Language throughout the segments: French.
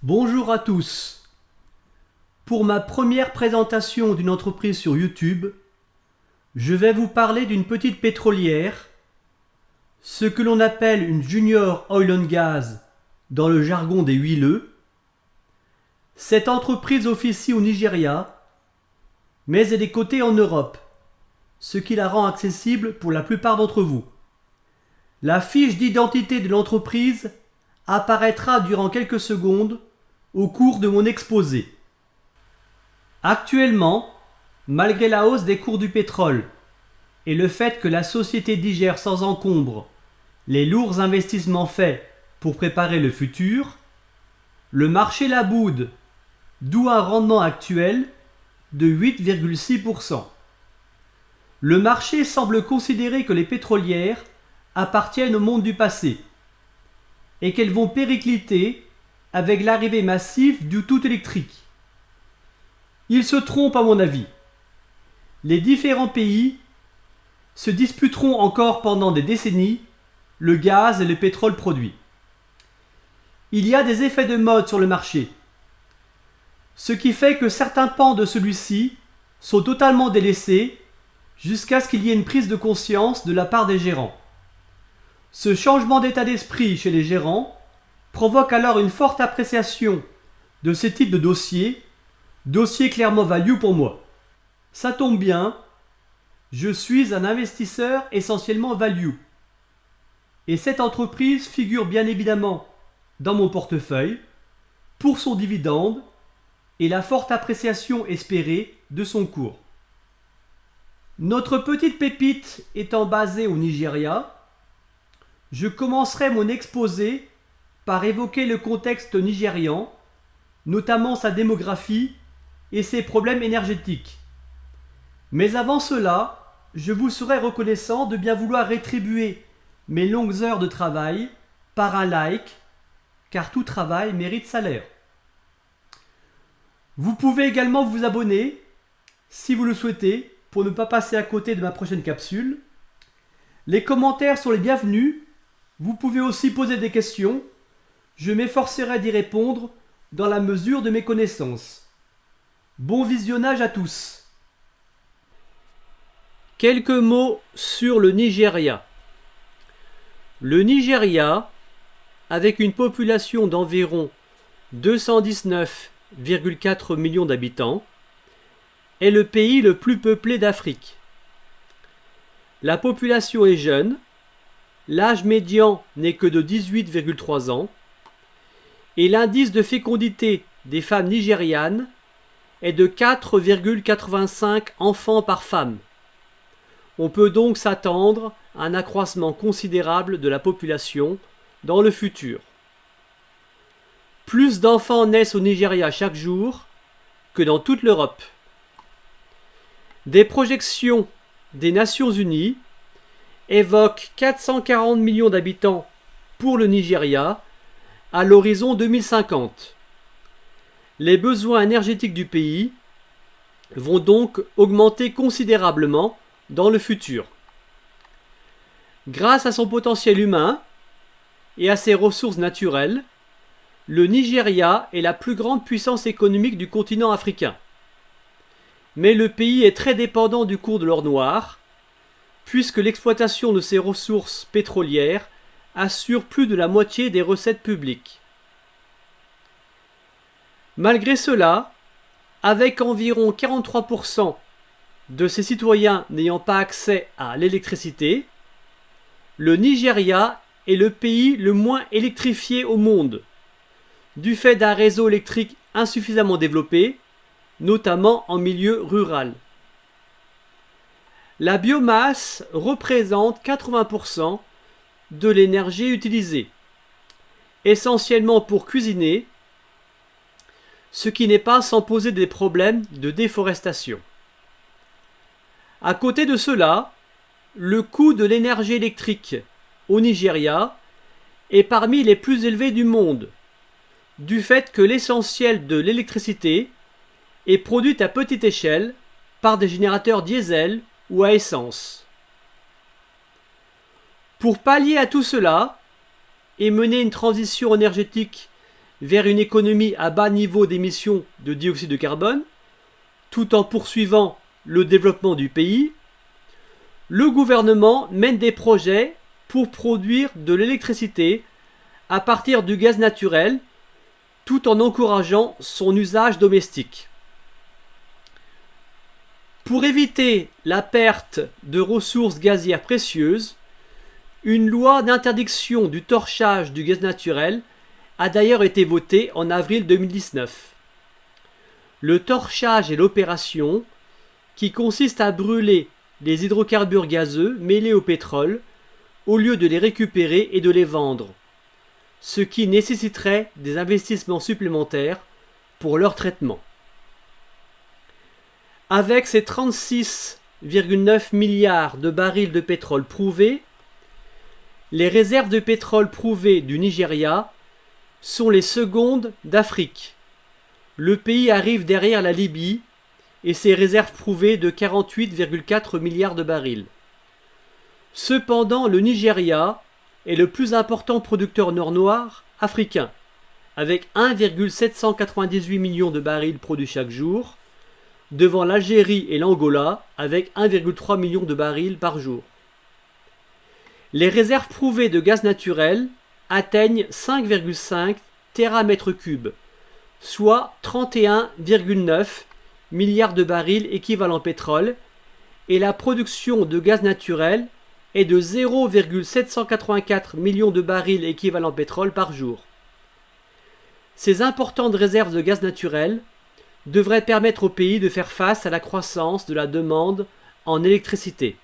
Bonjour à tous. Pour ma première présentation d'une entreprise sur YouTube, je vais vous parler d'une petite pétrolière, ce que l'on appelle une Junior Oil and Gas dans le jargon des huileux. Cette entreprise officie au Nigeria, mais elle est cotée en Europe, ce qui la rend accessible pour la plupart d'entre vous. La fiche d'identité de l'entreprise apparaîtra durant quelques secondes au cours de mon exposé. Actuellement, malgré la hausse des cours du pétrole et le fait que la société digère sans encombre les lourds investissements faits pour préparer le futur, le marché la boude, d'où un rendement actuel de 8,6%. Le marché semble considérer que les pétrolières appartiennent au monde du passé et qu'elles vont péricliter avec l'arrivée massive du tout électrique. Il se trompe à mon avis. Les différents pays se disputeront encore pendant des décennies le gaz et le pétrole produit. Il y a des effets de mode sur le marché, ce qui fait que certains pans de celui-ci sont totalement délaissés jusqu'à ce qu'il y ait une prise de conscience de la part des gérants. Ce changement d'état d'esprit chez les gérants provoque alors une forte appréciation de ce type de dossier clairement value pour moi. Ça tombe bien, je suis un investisseur essentiellement value. Et cette entreprise figure bien évidemment dans mon portefeuille pour son dividende et la forte appréciation espérée de son cours. Notre petite pépite étant basée au Nigeria, je commencerai mon exposé par évoquer le contexte nigérian, notamment sa démographie et ses problèmes énergétiques. Mais avant cela, je vous serais reconnaissant de bien vouloir rétribuer mes longues heures de travail par un like, car tout travail mérite salaire. Vous pouvez également vous abonner, si vous le souhaitez, pour ne pas passer à côté de ma prochaine capsule. Les commentaires sont les bienvenus. Vous pouvez aussi poser des questions. Je m'efforcerai d'y répondre dans la mesure de mes connaissances. Bon visionnage à tous. Quelques mots sur le Nigeria. Le Nigeria, avec une population d'environ 219,4 millions d'habitants, est le pays le plus peuplé d'Afrique. La population est jeune, l'âge médian n'est que de 18,3 ans, et l'indice de fécondité des femmes nigérianes est de 4,85 enfants par femme. On peut donc s'attendre à un accroissement considérable de la population dans le futur. Plus d'enfants naissent au Nigeria chaque jour que dans toute l'Europe. Des projections des Nations Unies évoquent 440 millions d'habitants pour le Nigeria à l'horizon 2050. Les besoins énergétiques du pays vont donc augmenter considérablement dans le futur. Grâce à son potentiel humain et à ses ressources naturelles, le Nigeria est la plus grande puissance économique du continent africain. Mais le pays est très dépendant du cours de l'or noir, puisque l'exploitation de ses ressources pétrolières assure plus de la moitié des recettes publiques. Malgré cela, avec environ 43% de ses citoyens n'ayant pas accès à l'électricité, le Nigeria est le pays le moins électrifié au monde, du fait d'un réseau électrique insuffisamment développé, notamment en milieu rural. La biomasse représente 80% de l'énergie utilisée, essentiellement pour cuisiner, ce qui n'est pas sans poser des problèmes de déforestation. À côté de cela, le coût de l'énergie électrique au Nigeria est parmi les plus élevés du monde, du fait que l'essentiel de l'électricité est produite à petite échelle par des générateurs diesel ou à essence. Pour pallier à tout cela et mener une transition énergétique vers une économie à bas niveau d'émissions de dioxyde de carbone, tout en poursuivant le développement du pays, le gouvernement mène des projets pour produire de l'électricité à partir du gaz naturel, tout en encourageant son usage domestique. Pour éviter la perte de ressources gazières précieuses, une loi d'interdiction du torchage du gaz naturel a d'ailleurs été votée en avril 2019. Le torchage est l'opération qui consiste à brûler les hydrocarbures gazeux mêlés au pétrole au lieu de les récupérer et de les vendre, ce qui nécessiterait des investissements supplémentaires pour leur traitement. Avec ses 36,9 milliards de barils de pétrole prouvés, les réserves de pétrole prouvées du Nigeria sont les secondes d'Afrique. Le pays arrive derrière la Libye et ses réserves prouvées de 48,4 milliards de barils. Cependant, le Nigeria est le plus important producteur noir africain, avec 1,798 millions de barils produits chaque jour, devant l'Algérie et l'Angola avec 1,3 million de barils par jour. Les réserves prouvées de gaz naturel atteignent 5,5 téramètres-cubes, soit 31,9 milliards de barils équivalent pétrole, et la production de gaz naturel est de 0,784 millions de barils équivalent pétrole par jour. Ces importantes réserves de gaz naturel devrait permettre au pays de faire face à la croissance de la demande en électricité.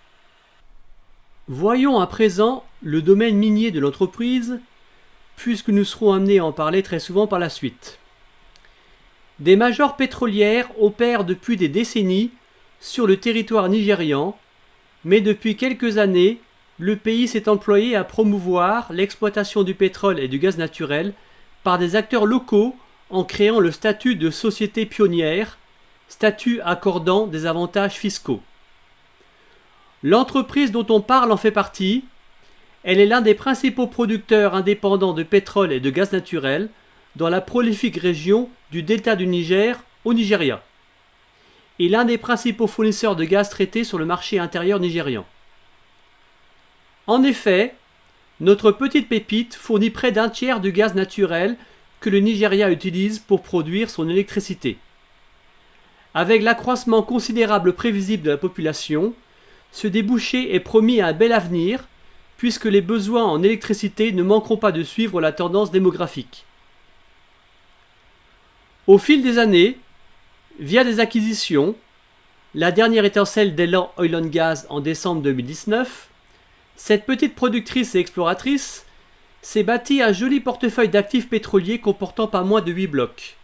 Voyons à présent le domaine minier de l'entreprise, puisque nous serons amenés à en parler très souvent par la suite. Des majors pétrolières opèrent depuis des décennies sur le territoire nigérian, mais depuis quelques années, le pays s'est employé à promouvoir l'exploitation du pétrole et du gaz naturel par des acteurs locaux en créant le statut de société pionnière, statut accordant des avantages fiscaux. L'entreprise dont on parle en fait partie. Elle est l'un des principaux producteurs indépendants de pétrole et de gaz naturel dans la prolifique région du delta du Niger au Nigeria, et l'un des principaux fournisseurs de gaz traité sur le marché intérieur nigérian. En effet, notre petite pépite fournit près d'un tiers du gaz naturel que le Nigeria utilise pour produire son électricité. Avec l'accroissement considérable prévisible de la population, ce débouché est promis à un bel avenir, puisque les besoins en électricité ne manqueront pas de suivre la tendance démographique. Au fil des années, via des acquisitions, la dernière étant celle d'Elan Oil & Gas en décembre 2019, cette petite productrice et exploratrice s'est bâtie un joli portefeuille d'actifs pétroliers comportant pas moins de 8 blocs.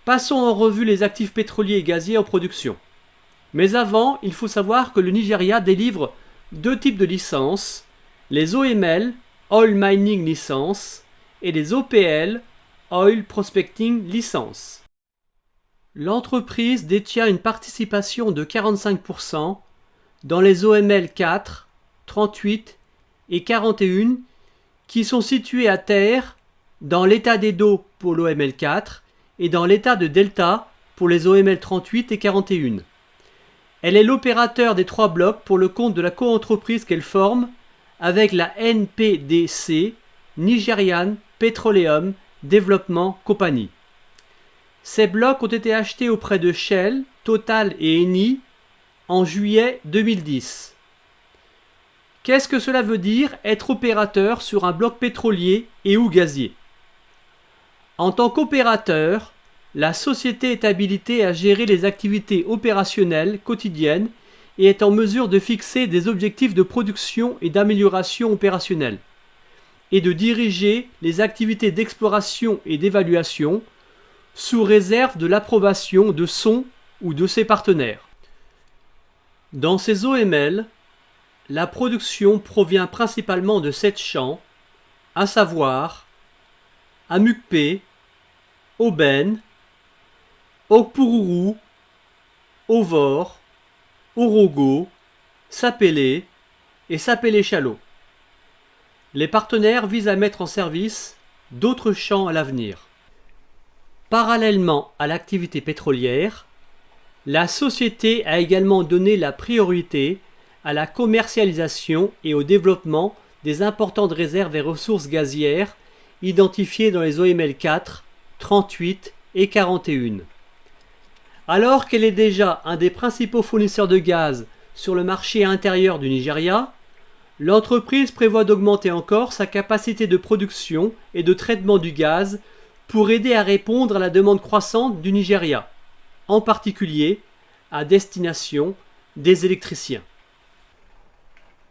Passons en revue les actifs pétroliers et gaziers en production. Mais avant, il faut savoir que le Nigeria délivre deux types de licences, les OML, Oil Mining License, et les OPL, Oil Prospecting License. L'entreprise détient une participation de 45% dans les OML 4, 38 et 41 qui sont situés à terre dans l'état d'Edo pour l'OML 4 et dans l'état de Delta pour les OML 38 et 41. Elle est l'opérateur des 3 blocs pour le compte de la coentreprise qu'elle forme avec la NPDC, Nigerian Petroleum Development Company. Ces blocs ont été achetés auprès de Shell, Total et Eni en juillet 2010. Qu'est-ce que cela veut dire être opérateur sur un bloc pétrolier et ou gazier? En tant qu'opérateur, la société est habilitée à gérer les activités opérationnelles quotidiennes et est en mesure de fixer des objectifs de production et d'amélioration opérationnelle, et de diriger les activités d'exploration et d'évaluation sous réserve de l'approbation de son ou de ses partenaires. Dans ces OML, la production provient principalement de 7 champs, à savoir Amukpe, Oben, Okpururu, Ovor, Orogo, Sapele et Sapele Shallow. Les partenaires visent à mettre en service d'autres champs à l'avenir. Parallèlement à l'activité pétrolière, la société a également donné la priorité à la commercialisation et au développement des importantes réserves et ressources gazières identifiées dans les OML 4, 38 et 41. Alors qu'elle est déjà un des principaux fournisseurs de gaz sur le marché intérieur du Nigeria, l'entreprise prévoit d'augmenter encore sa capacité de production et de traitement du gaz pour aider à répondre à la demande croissante du Nigeria, en particulier à destination des électriciens.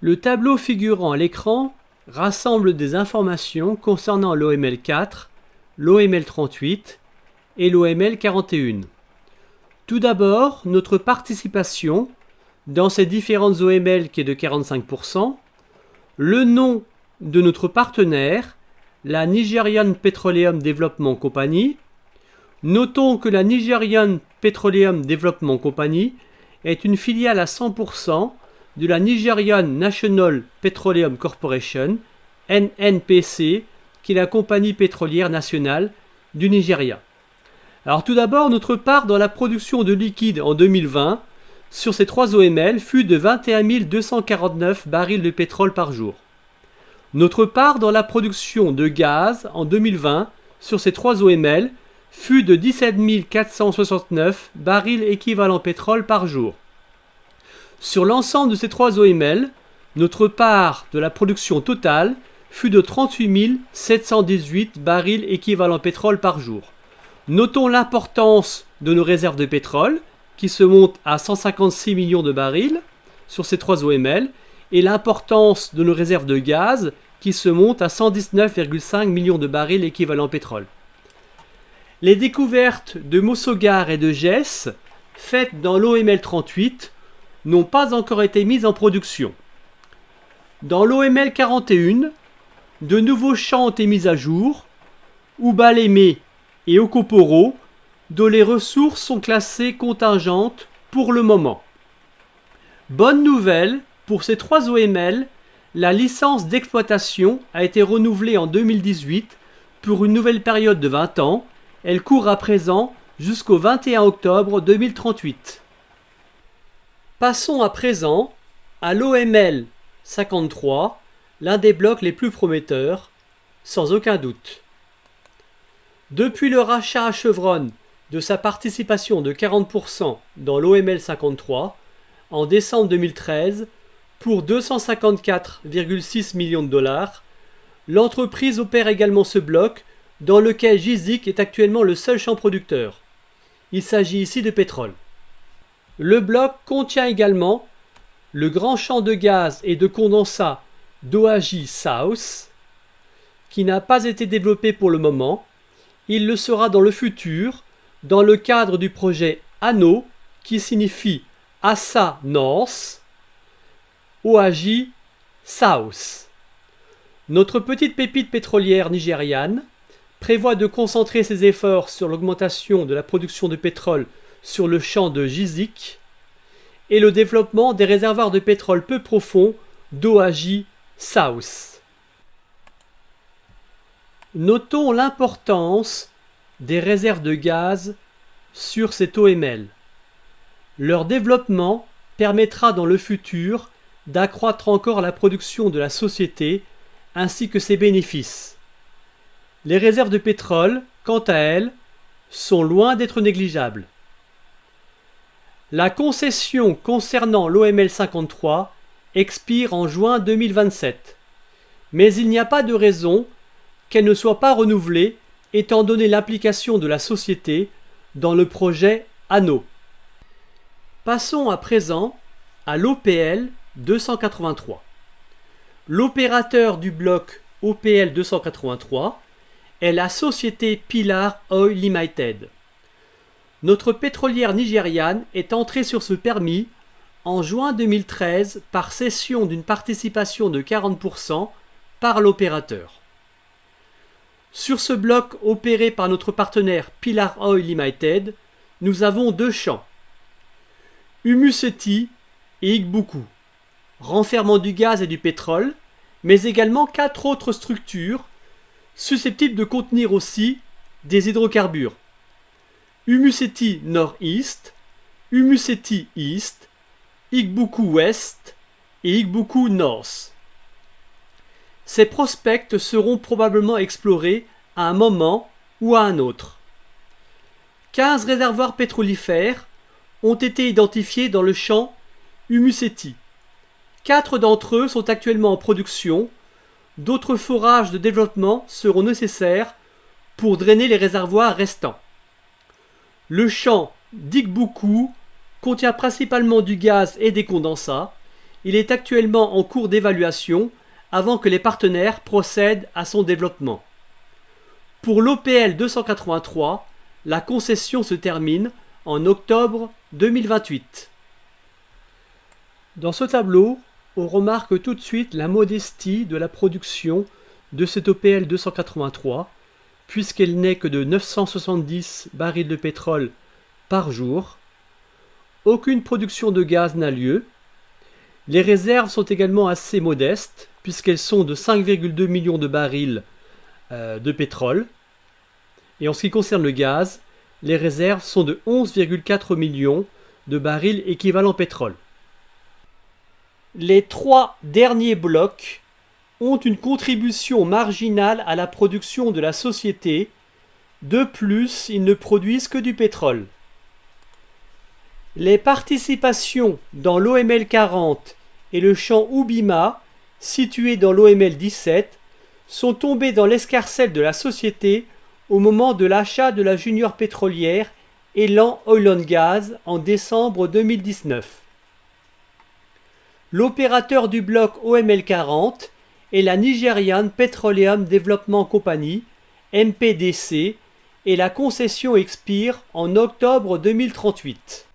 Le tableau figurant à l'écran rassemble des informations concernant l'OML 4, l'OML 38 et l'OML 41. Tout d'abord, notre participation dans ces différentes OML qui est de 45%, le nom de notre partenaire, la Nigerian Petroleum Development Company. Notons que la Nigerian Petroleum Development Company est une filiale à 100% de la Nigerian National Petroleum Corporation, NNPC, qui est la compagnie pétrolière nationale du Nigeria. Alors tout d'abord, notre part dans la production de liquide en 2020 sur ces 3 OML fut de 21 249 barils de pétrole par jour. Notre part dans la production de gaz en 2020 sur ces 3 OML fut de 17 469 barils équivalent pétrole par jour. Sur l'ensemble de ces 3 OML, notre part de la production totale fut de 38 718 barils équivalent pétrole par jour. Notons l'importance de nos réserves de pétrole, qui se montent à 156 millions de barils sur ces 3 OML, et l'importance de nos réserves de gaz, qui se montent à 119,5 millions de barils équivalent pétrole. Les découvertes de Mossogar et de Jess, faites dans l'OML 38, n'ont pas encore été mises en production. Dans l'OML 41, de nouveaux champs ont été mis à jour, Oubalémé et Okoporo, dont les ressources sont classées contingentes pour le moment. Bonne nouvelle, pour ces 3 OML, la licence d'exploitation a été renouvelée en 2018 pour une nouvelle période de 20 ans. Elle court à présent jusqu'au 21 octobre 2038. Passons à présent à l'OML 53, l'un des blocs les plus prometteurs, sans aucun doute. Depuis le rachat à Chevron de sa participation de 40% dans l'OML 53 en décembre 2013 pour 254,6 millions de dollars, l'entreprise opère également ce bloc dans lequel GIZIC est actuellement le seul champ producteur. Il s'agit ici de pétrole. Le bloc contient également le grand champ de gaz et de condensat d'Oaji South, qui n'a pas été développé pour le moment. Il le sera dans le futur, dans le cadre du projet ANO, qui signifie Assa North, Oaji South. Notre petite pépite pétrolière nigériane prévoit de concentrer ses efforts sur l'augmentation de la production de pétrole sur le champ de GIZIC et le développement des réservoirs de pétrole peu profonds d'Oaji South. Notons l'importance des réserves de gaz sur cet OML. Leur développement permettra dans le futur d'accroître encore la production de la société ainsi que ses bénéfices. Les réserves de pétrole, quant à elles, sont loin d'être négligeables. La concession concernant l'OML 53 expire en juin 2027, mais il n'y a pas de raison qu'elle ne soit pas renouvelée étant donné l'implication de la société dans le projet ANO. Passons à présent à l'OPL 283. L'opérateur du bloc OPL 283 est la société Pilar Oil Limited. Notre pétrolière nigériane est entrée sur ce permis en juin 2013 par cession d'une participation de 40% par l'opérateur. Sur ce bloc opéré par notre partenaire Pilar Oil Limited, nous avons 2 champs, Umuseti et Igbuku, renfermant du gaz et du pétrole, mais également 4 autres structures susceptibles de contenir aussi des hydrocarbures. Humuseti Nord-East, Humuseti East, Ikbuku West et Ikbuku North. Ces prospects seront probablement explorés à un moment ou à un autre. 15 réservoirs pétrolifères ont été identifiés dans le champ Humuseti. 4 d'entre eux sont actuellement en production. D'autres forages de développement seront nécessaires pour drainer les réservoirs restants. Le champ d'Ikbuku contient principalement du gaz et des condensats. Il est actuellement en cours d'évaluation avant que les partenaires procèdent à son développement. Pour l'OPL 283, la concession se termine en octobre 2028. Dans ce tableau, on remarque tout de suite la modestie de la production de cette OPL 283, puisqu'elle n'est que de 970 barils de pétrole par jour. Aucune production de gaz n'a lieu. Les réserves sont également assez modestes, puisqu'elles sont de 5,2 millions de barils de pétrole. Et en ce qui concerne le gaz, les réserves sont de 11,4 millions de barils équivalent pétrole. Les 3 derniers blocs ont une contribution marginale à la production de la société. De plus, ils ne produisent que du pétrole. Les participations dans l'OML 40 et le champ Ubima, situé dans l'OML 17, sont tombées dans l'escarcelle de la société au moment de l'achat de la junior pétrolière Elan Oil and Gas en décembre 2019. L'opérateur du bloc OML 40 est la Nigerian Petroleum Development Company, MPDC, et la concession expire en octobre 2038.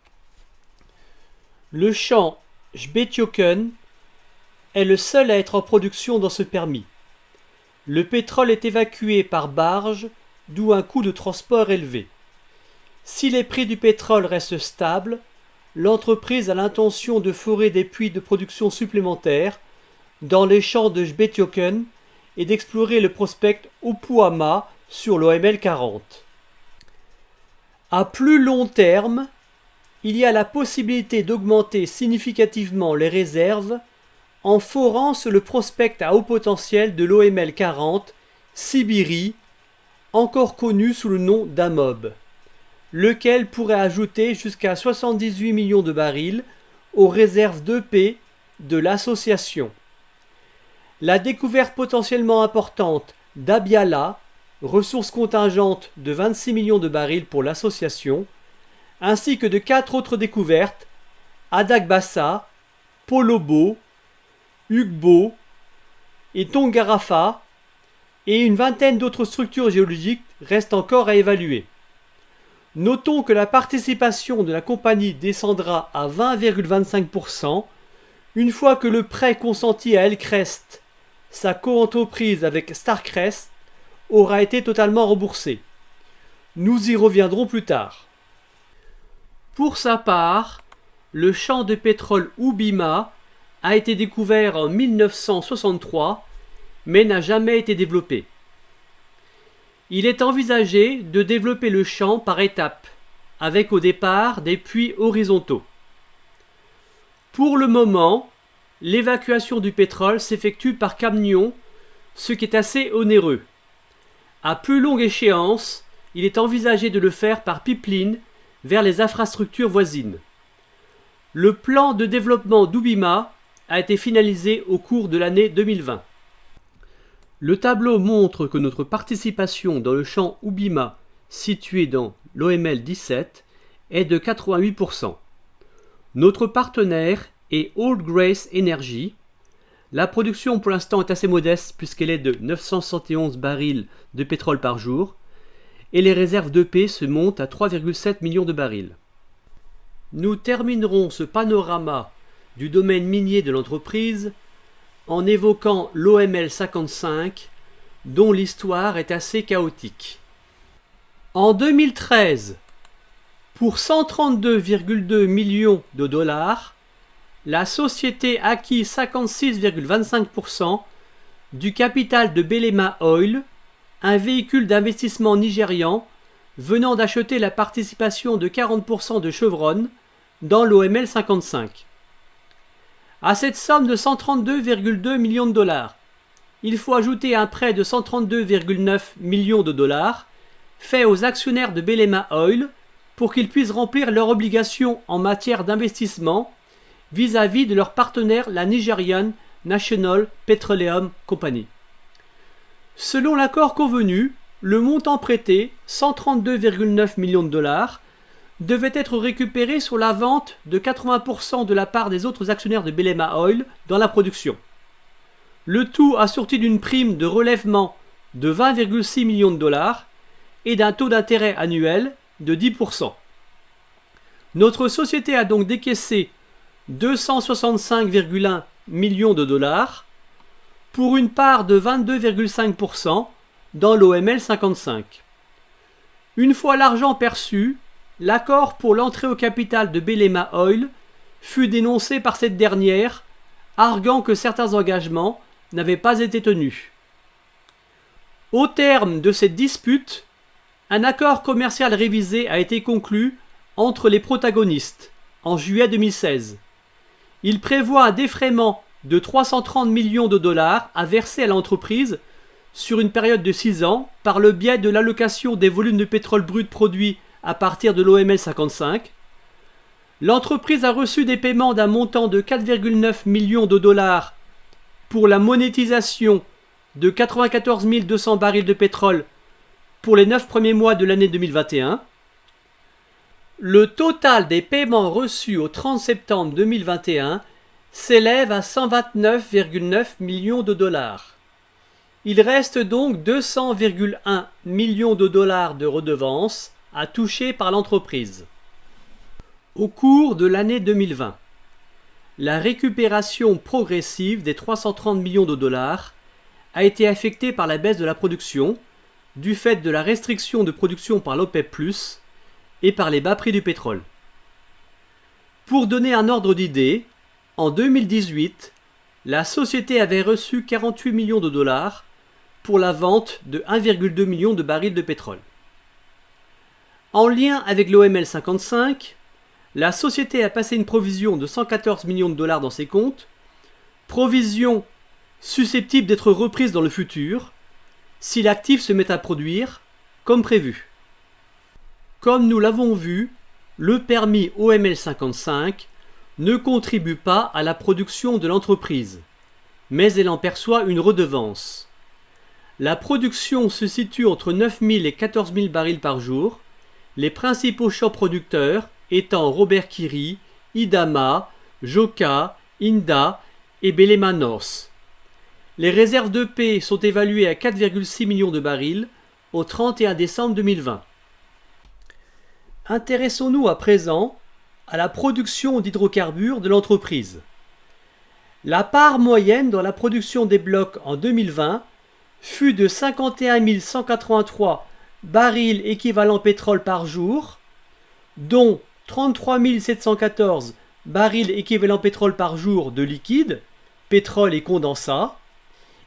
Le champ Gbetioken est le seul à être en production dans ce permis. Le pétrole est évacué par barge, d'où un coût de transport élevé. Si les prix du pétrole restent stables, l'entreprise a l'intention de forer des puits de production supplémentaires dans les champs de Gbetioken et d'explorer le prospect Opuama sur l'OML 40. À plus long terme, il y a la possibilité d'augmenter significativement les réserves en forant sur le prospect à haut potentiel de l'OML 40, Sibiri, encore connu sous le nom d'Amob, lequel pourrait ajouter jusqu'à 78 millions de barils aux réserves d'EP de l'association. La découverte potentiellement importante d'Abiala, ressource contingente de 26 millions de barils pour l'association, ainsi que de 4 autres découvertes, Adagbassa, Polobo, Ugbo et Tongarafa, et une vingtaine d'autres structures géologiques restent encore à évaluer. Notons que la participation de la compagnie descendra à 20,25% une fois que le prêt consenti à Elcrest, sa coentreprise avec Starcrest, aura été totalement remboursé. Nous y reviendrons plus tard. Pour sa part, le champ de pétrole Ubima a été découvert en 1963, mais n'a jamais été développé. Il est envisagé de développer le champ par étapes, avec au départ des puits horizontaux. Pour le moment, l'évacuation du pétrole s'effectue par camion, ce qui est assez onéreux. À plus longue échéance, il est envisagé de le faire par pipeline vers les infrastructures voisines. Le plan de développement d'Ubima a été finalisé au cours de l'année 2020. Le tableau montre que notre participation dans le champ Ubima, situé dans l'OML 17, est de 88%. Notre partenaire est Old Grace Energy. La production pour l'instant est assez modeste puisqu'elle est de 971 barils de pétrole par jour et les réserves d'EP se montent à 3,7 millions de barils. Nous terminerons ce panorama du domaine minier de l'entreprise en évoquant l'OML 55 dont l'histoire est assez chaotique. En 2013, pour 132,2 millions de dollars, la société acquit 56,25% du capital de Belema Oil, un véhicule d'investissement nigérian venant d'acheter la participation de 40% de Chevron dans l'OML 55. À cette somme de 132,2 millions de dollars, il faut ajouter un prêt de 132,9 millions de dollars fait aux actionnaires de Belema Oil pour qu'ils puissent remplir leurs obligations en matière d'investissement vis-à-vis de leur partenaire, la Nigerian National Petroleum Company. Selon l'accord convenu, le montant prêté, 132,9 millions de dollars, devait être récupéré sur la vente de 80% de la part des autres actionnaires de Belema Oil dans la production. Le tout assorti d'une prime de relèvement de 20,6 millions de dollars et d'un taux d'intérêt annuel de 10%. Notre société a donc décaissé 265,1 millions de dollars pour une part de 22,5% dans l'OML 55. Une fois l'argent perçu, l'accord pour l'entrée au capital de Belema Oil fut dénoncé par cette dernière, arguant que certains engagements n'avaient pas été tenus. Au terme de cette dispute, un accord commercial révisé a été conclu entre les protagonistes en juillet 2016. Il prévoit un défraiement de 330 millions de dollars à verser à l'entreprise sur une période de 6 ans par le biais de l'allocation des volumes de pétrole brut produits à partir de l'OML 55. L'entreprise a reçu des paiements d'un montant de 4,9 millions de dollars pour la monétisation de 94 200 barils de pétrole pour les 9 premiers mois de l'année 2021. Le total des paiements reçus au 30 septembre 2021 s'élève à 129,9 millions de dollars. Il reste donc 200,1 millions de dollars de redevances à toucher par l'entreprise. Au cours de l'année 2020, la récupération progressive des 330 millions de dollars a été affectée par la baisse de la production, du fait de la restriction de production par l'OPEP+, et par les bas prix du pétrole. Pour donner un ordre d'idée, en 2018, la société avait reçu 48 millions de dollars pour la vente de 1,2 million de barils de pétrole. En lien avec l'OML 55, la société a passé une provision de 114 millions de dollars dans ses comptes, provision susceptible d'être reprise dans le futur si l'actif se met à produire comme prévu. Comme nous l'avons vu, le permis OML 55 ne contribue pas à la production de l'entreprise, mais elle en perçoit une redevance. La production se situe entre 9 000 et 14 000 barils par jour, les principaux champs producteurs étant Robert Kiri, Idama, Joka, Inda et Belema North. Les réserves de paix sont évaluées à 4,6 millions de barils au 31 décembre 2020. Intéressons-nous à présent à la production d'hydrocarbures de l'entreprise. La part moyenne dans la production des blocs en 2020 fut de 51 183 barils équivalent pétrole par jour, dont 33 714 barils équivalent pétrole par jour de liquide, pétrole et condensat,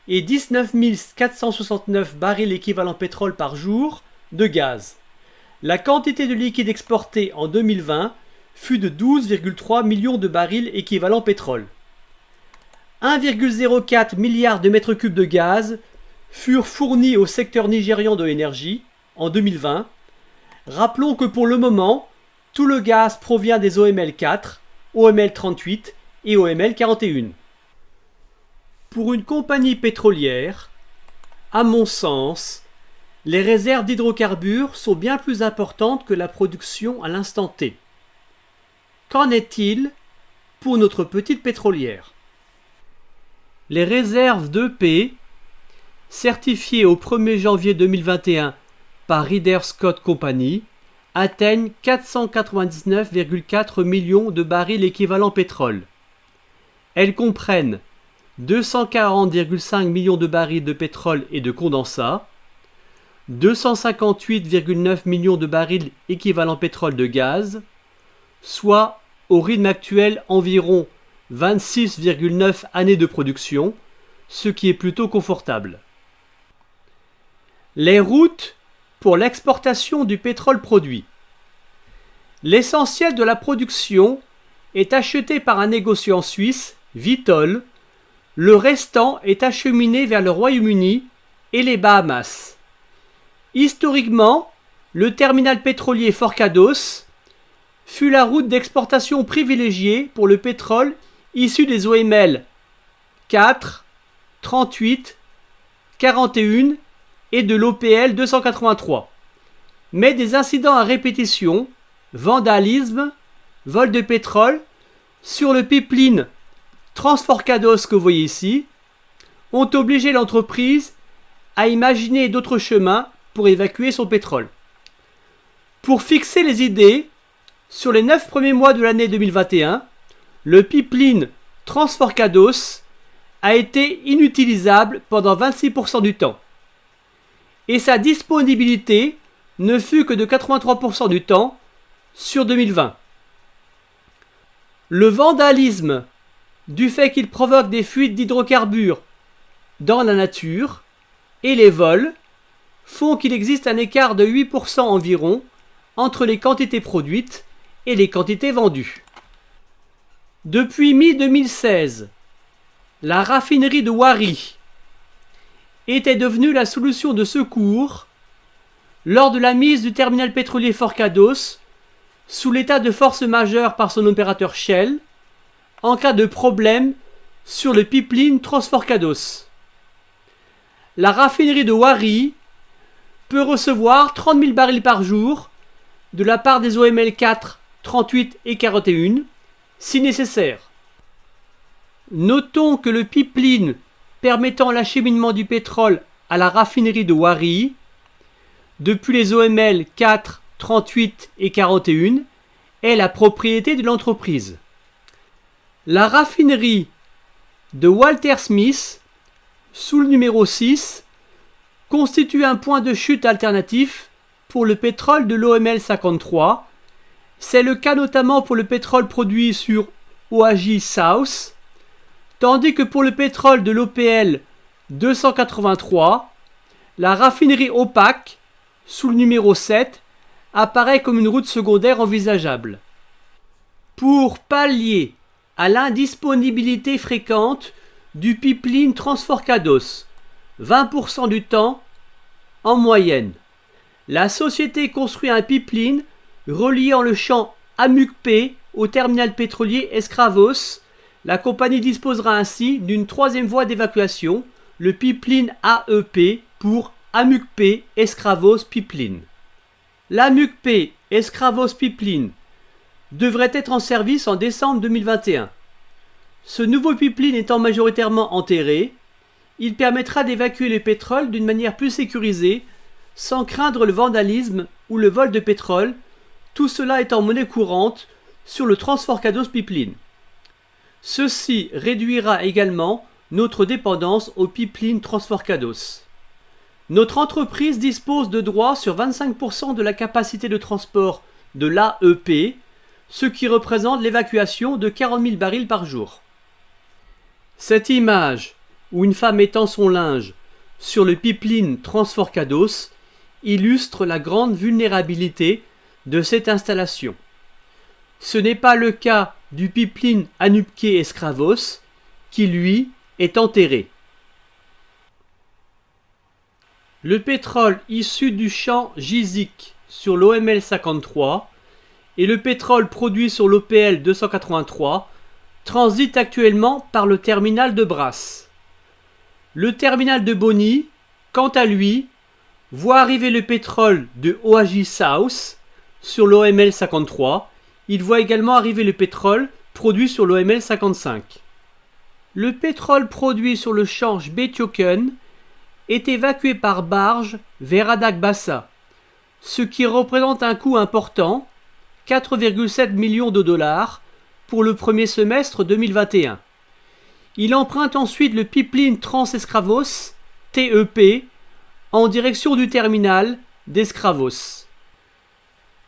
et 19 469 barils équivalent pétrole par jour de gaz. La quantité de liquide exporté en 2020 fut de 12,3 millions de barils équivalent pétrole. 1,04 milliard de mètres cubes de gaz furent fournis au secteur nigérian de l'énergie en 2020. Rappelons que pour le moment, tout le gaz provient des OML 4, OML 38 et OML 41. Pour une compagnie pétrolière, à mon sens, les réserves d'hydrocarbures sont bien plus importantes que la production à l'instant T. Qu'en est-il pour notre petite pétrolière? Les réserves d'EP, certifiées au 1er janvier 2021 par Reeder Scott Company, atteignent 499,4 millions de barils équivalent pétrole. Elles comprennent 240,5 millions de barils de pétrole et de condensat, 258,9 millions de barils équivalent pétrole de gaz, soit au rythme actuel environ 26,9 années de production, ce qui est plutôt confortable. Les routes pour l'exportation du pétrole produit. L'essentiel de la production est acheté par un négociant suisse, Vitol. Le restant est acheminé vers le Royaume-Uni et les Bahamas. Historiquement, le terminal pétrolier Forcados fut la route d'exportation privilégiée pour le pétrole issu des OML 4, 38, 41 et de l'OPL 283. Mais des incidents à répétition, vandalisme, vol de pétrole, sur le pipeline Transforcados que vous voyez ici, ont obligé l'entreprise à imaginer d'autres chemins pour évacuer son pétrole. Pour fixer les idées, sur les 9 premiers mois de l'année 2021, le pipeline Transforcados a été inutilisable pendant 26% du temps. Et sa disponibilité ne fut que de 83% du temps sur 2020. Le vandalisme, du fait qu'il provoque des fuites d'hydrocarbures dans la nature, et les vols, font qu'il existe un écart de 8% environ entre les quantités produites et les quantités vendues. Depuis mi-2016, la raffinerie de Wari était devenue la solution de secours lors de la mise du terminal pétrolier Forcados sous l'état de force majeure par son opérateur Shell en cas de problème sur le pipeline Transforcados. La raffinerie de Wari peut recevoir 30 000 barils par jour de la part des OML 4, 38 et 41 si nécessaire. Notons que le pipeline permettant l'acheminement du pétrole à la raffinerie de Wari, depuis les OML 4, 38 et 41, est la propriété de l'entreprise. La raffinerie de Walter Smith, sous le numéro 6, constitue un point de chute alternatif pour le pétrole de l'OML 53. C'est le cas notamment pour le pétrole produit sur OAJ South, tandis que pour le pétrole de l'OPL 283, la raffinerie opaque, sous le numéro 7, apparaît comme une route secondaire envisageable. Pour pallier à l'indisponibilité fréquente du pipeline Transforcados, 20% du temps en moyenne, la société construit un pipeline reliant le champ Amucpé au terminal pétrolier Escravos. La compagnie disposera ainsi d'une troisième voie d'évacuation, le pipeline AEP pour Amucpé Escravos Pipeline. L'Amucpé Escravos Pipeline devrait être en service en décembre 2021. Ce nouveau pipeline étant majoritairement enterré, il permettra d'évacuer le pétrole d'une manière plus sécurisée, sans craindre le vandalisme ou le vol de pétrole, tout cela étant monnaie courante sur le Transforcados Pipeline. Ceci réduira également notre dépendance au pipeline Transforcados. Notre entreprise dispose de droits sur 25% de la capacité de transport de l'AEP, ce qui représente l'évacuation de 40 000 barils par jour. Cette image, où une femme étend son linge sur le pipeline Transforcados, illustre la grande vulnérabilité de cette installation. Ce n'est pas le cas du pipeline Anuppke Escravos, qui lui est enterré. Le pétrole issu du champ Gizik sur l'OML 53 et le pétrole produit sur l'OPL 283 transitent actuellement par le terminal de Brasse. Le terminal de Bonny, quant à lui, voit arriver le pétrole de OAJ South sur l'OML 53. Il voit également arriver le pétrole produit sur l'OML 55. Le pétrole produit sur le champ Betjoken est évacué par barge vers Adagbassa, ce qui représente un coût important, 4,7 millions de dollars, pour le premier semestre 2021. Il emprunte ensuite le pipeline Trans-Escravos, TEP, en direction du terminal d'Escravos.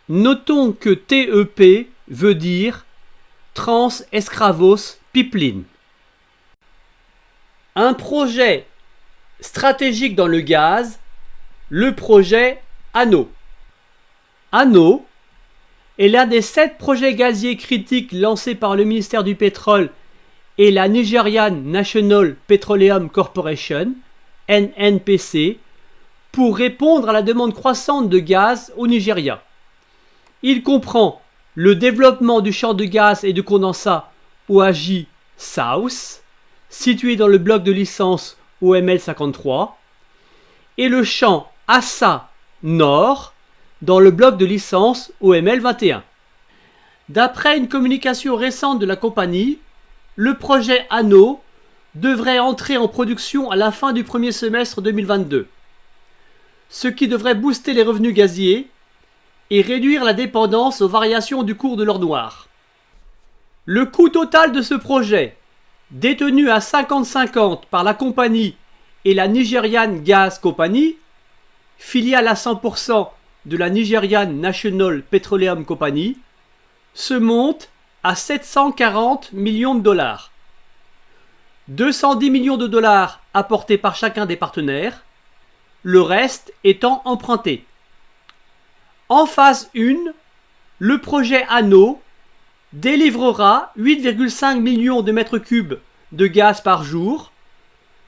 Notons que TEP veut dire Trans-Escravos Pipeline. Un projet stratégique dans le gaz le projet ANO. ANO est l'un des 7 projets gaziers critiques lancés par le ministère du Pétrole et la Nigerian National Petroleum Corporation, NNPC, pour répondre à la demande croissante de gaz au Nigeria. Il comprend le développement du champ de gaz et de condensat Oaji South, situé dans le bloc de licence OML 53, et le champ Assa Nord, dans le bloc de licence OML 21. D'après une communication récente de la compagnie, le projet ANO devrait entrer en production à la fin du premier semestre 2022, ce qui devrait booster les revenus gaziers et réduire la dépendance aux variations du cours de l'or noir. Le coût total de ce projet, détenu à 50-50 par la compagnie et la Nigerian Gas Company, filiale à 100% de la Nigerian National Petroleum Company, se monte à 740 millions de dollars. 210 millions de dollars apportés par chacun des partenaires, le reste étant emprunté. En phase 1, le projet ANO délivrera 8,5 millions de mètres cubes de gaz par jour,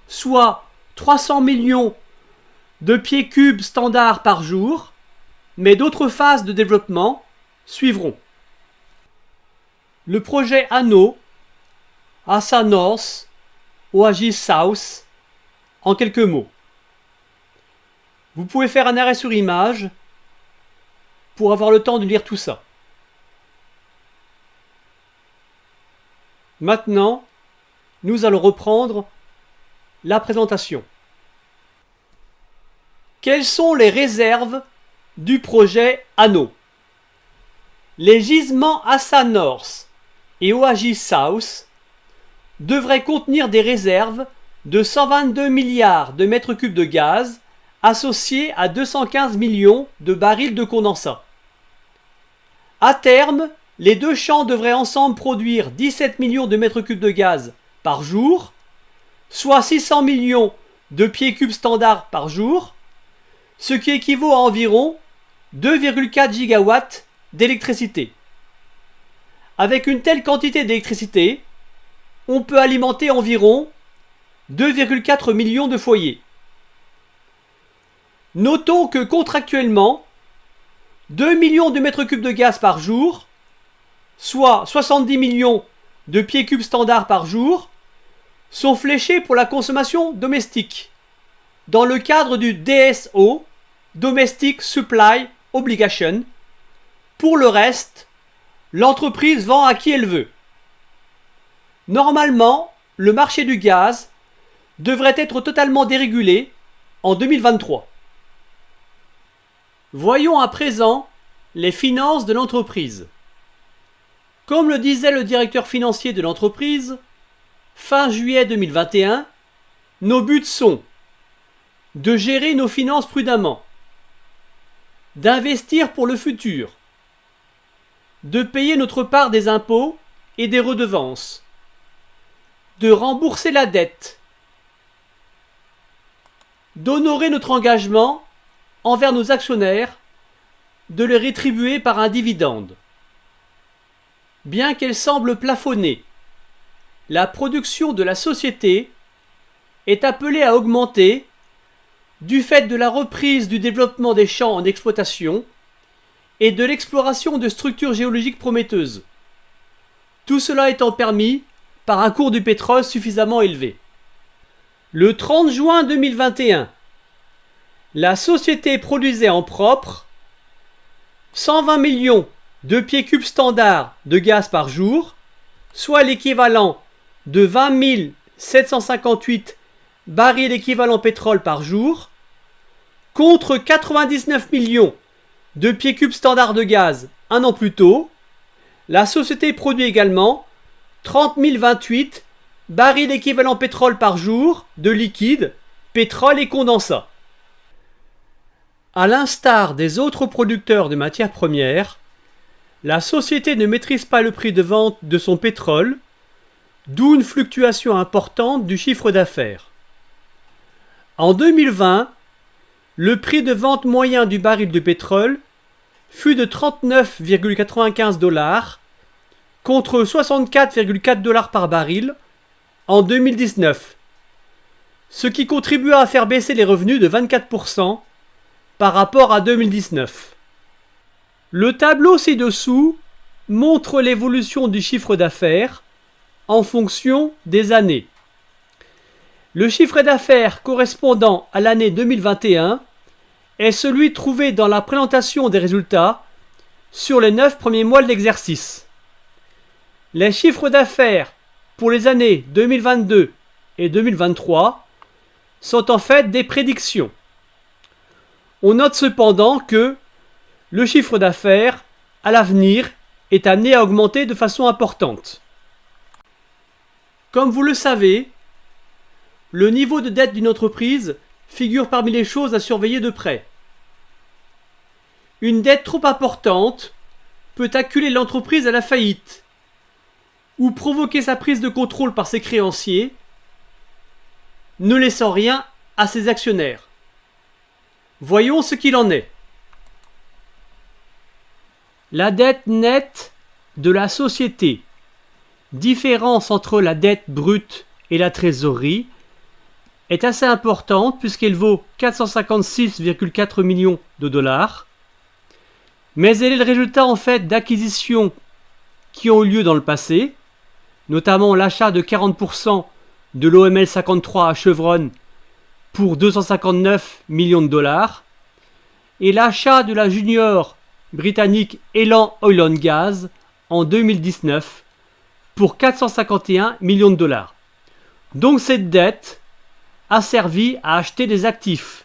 soit 300 millions de pieds cubes standards par jour, mais d'autres phases de développement suivront. Le projet ANO, Assa North, Oaji South, en quelques mots. Vous pouvez faire un arrêt sur image pour avoir le temps de lire tout ça. Maintenant, nous allons reprendre la présentation. Quelles sont les réserves du projet ANO? Les gisements Assa North et Oaji South devraient contenir des réserves de 122 milliards de mètres cubes de gaz associés à 215 millions de barils de condensat. À terme, les deux champs devraient ensemble produire 17 millions de mètres cubes de gaz par jour, soit 600 millions de pieds cubes standards par jour, ce qui équivaut à environ 2,4 gigawatts d'électricité. Avec une telle quantité d'électricité, on peut alimenter environ 2,4 millions de foyers. Notons que contractuellement, 2 millions de mètres cubes de gaz par jour, soit 70 millions de pieds cubes standards par jour, sont fléchés pour la consommation domestique, dans le cadre du DSO, Domestic Supply Obligation. Pour le reste, l'entreprise vend à qui elle veut. Normalement, le marché du gaz devrait être totalement dérégulé en 2023. Voyons à présent les finances de l'entreprise. Comme le disait le directeur financier de l'entreprise, fin juillet 2021, nos buts sont de gérer nos finances prudemment, d'investir pour le futur, de payer notre part des impôts et des redevances, de rembourser la dette, d'honorer notre engagement envers nos actionnaires, de les rétribuer par un dividende. Bien qu'elle semble plafonner, la production de la société est appelée à augmenter du fait de la reprise du développement des champs en exploitation et de l'exploration de structures géologiques prometteuses. Tout cela étant permis par un cours du pétrole suffisamment élevé. Le 30 juin 2021, la société produisait en propre 120 millions de pieds cubes standards de gaz par jour, soit l'équivalent de 20 758 barils d'équivalent pétrole par jour, contre 99 millions de pieds cubes standards de gaz un an plus tôt. La société produit également 30 028 barils d'équivalent pétrole par jour de liquide, pétrole et condensat. À l'instar des autres producteurs de matières premières, la société ne maîtrise pas le prix de vente de son pétrole, d'où une fluctuation importante du chiffre d'affaires. En 2020, le prix de vente moyen du baril de pétrole fut de 39,95 $ contre 64,4 $ par baril en 2019, ce qui contribua à faire baisser les revenus de 24% par rapport à 2019. Le tableau ci-dessous montre l'évolution du chiffre d'affaires en fonction des années. Le chiffre d'affaires correspondant à l'année 2021 est celui trouvé dans la présentation des résultats sur les 9 premiers mois de l'exercice. Les chiffres d'affaires pour les années 2022 et 2023 sont en fait des prédictions. On note cependant que le chiffre d'affaires à l'avenir est amené à augmenter de façon importante. Comme vous le savez, le niveau de dette d'une entreprise figure parmi les choses à surveiller de près. Une dette trop importante peut acculer l'entreprise à la faillite ou provoquer sa prise de contrôle par ses créanciers, ne laissant rien à ses actionnaires. Voyons ce qu'il en est. La dette nette de la société. Différence entre la dette brute et la trésorerie est assez importante puisqu'elle vaut 456,4 millions de dollars, mais elle est le résultat en fait d'acquisitions qui ont eu lieu dans le passé, notamment l'achat de 40% de l'OML 53 à Chevron pour 259 millions de dollars et l'achat de la junior britannique Elan Oil and Gas en 2019 pour 451 millions de dollars. Donc cette dette a servi à acheter des actifs.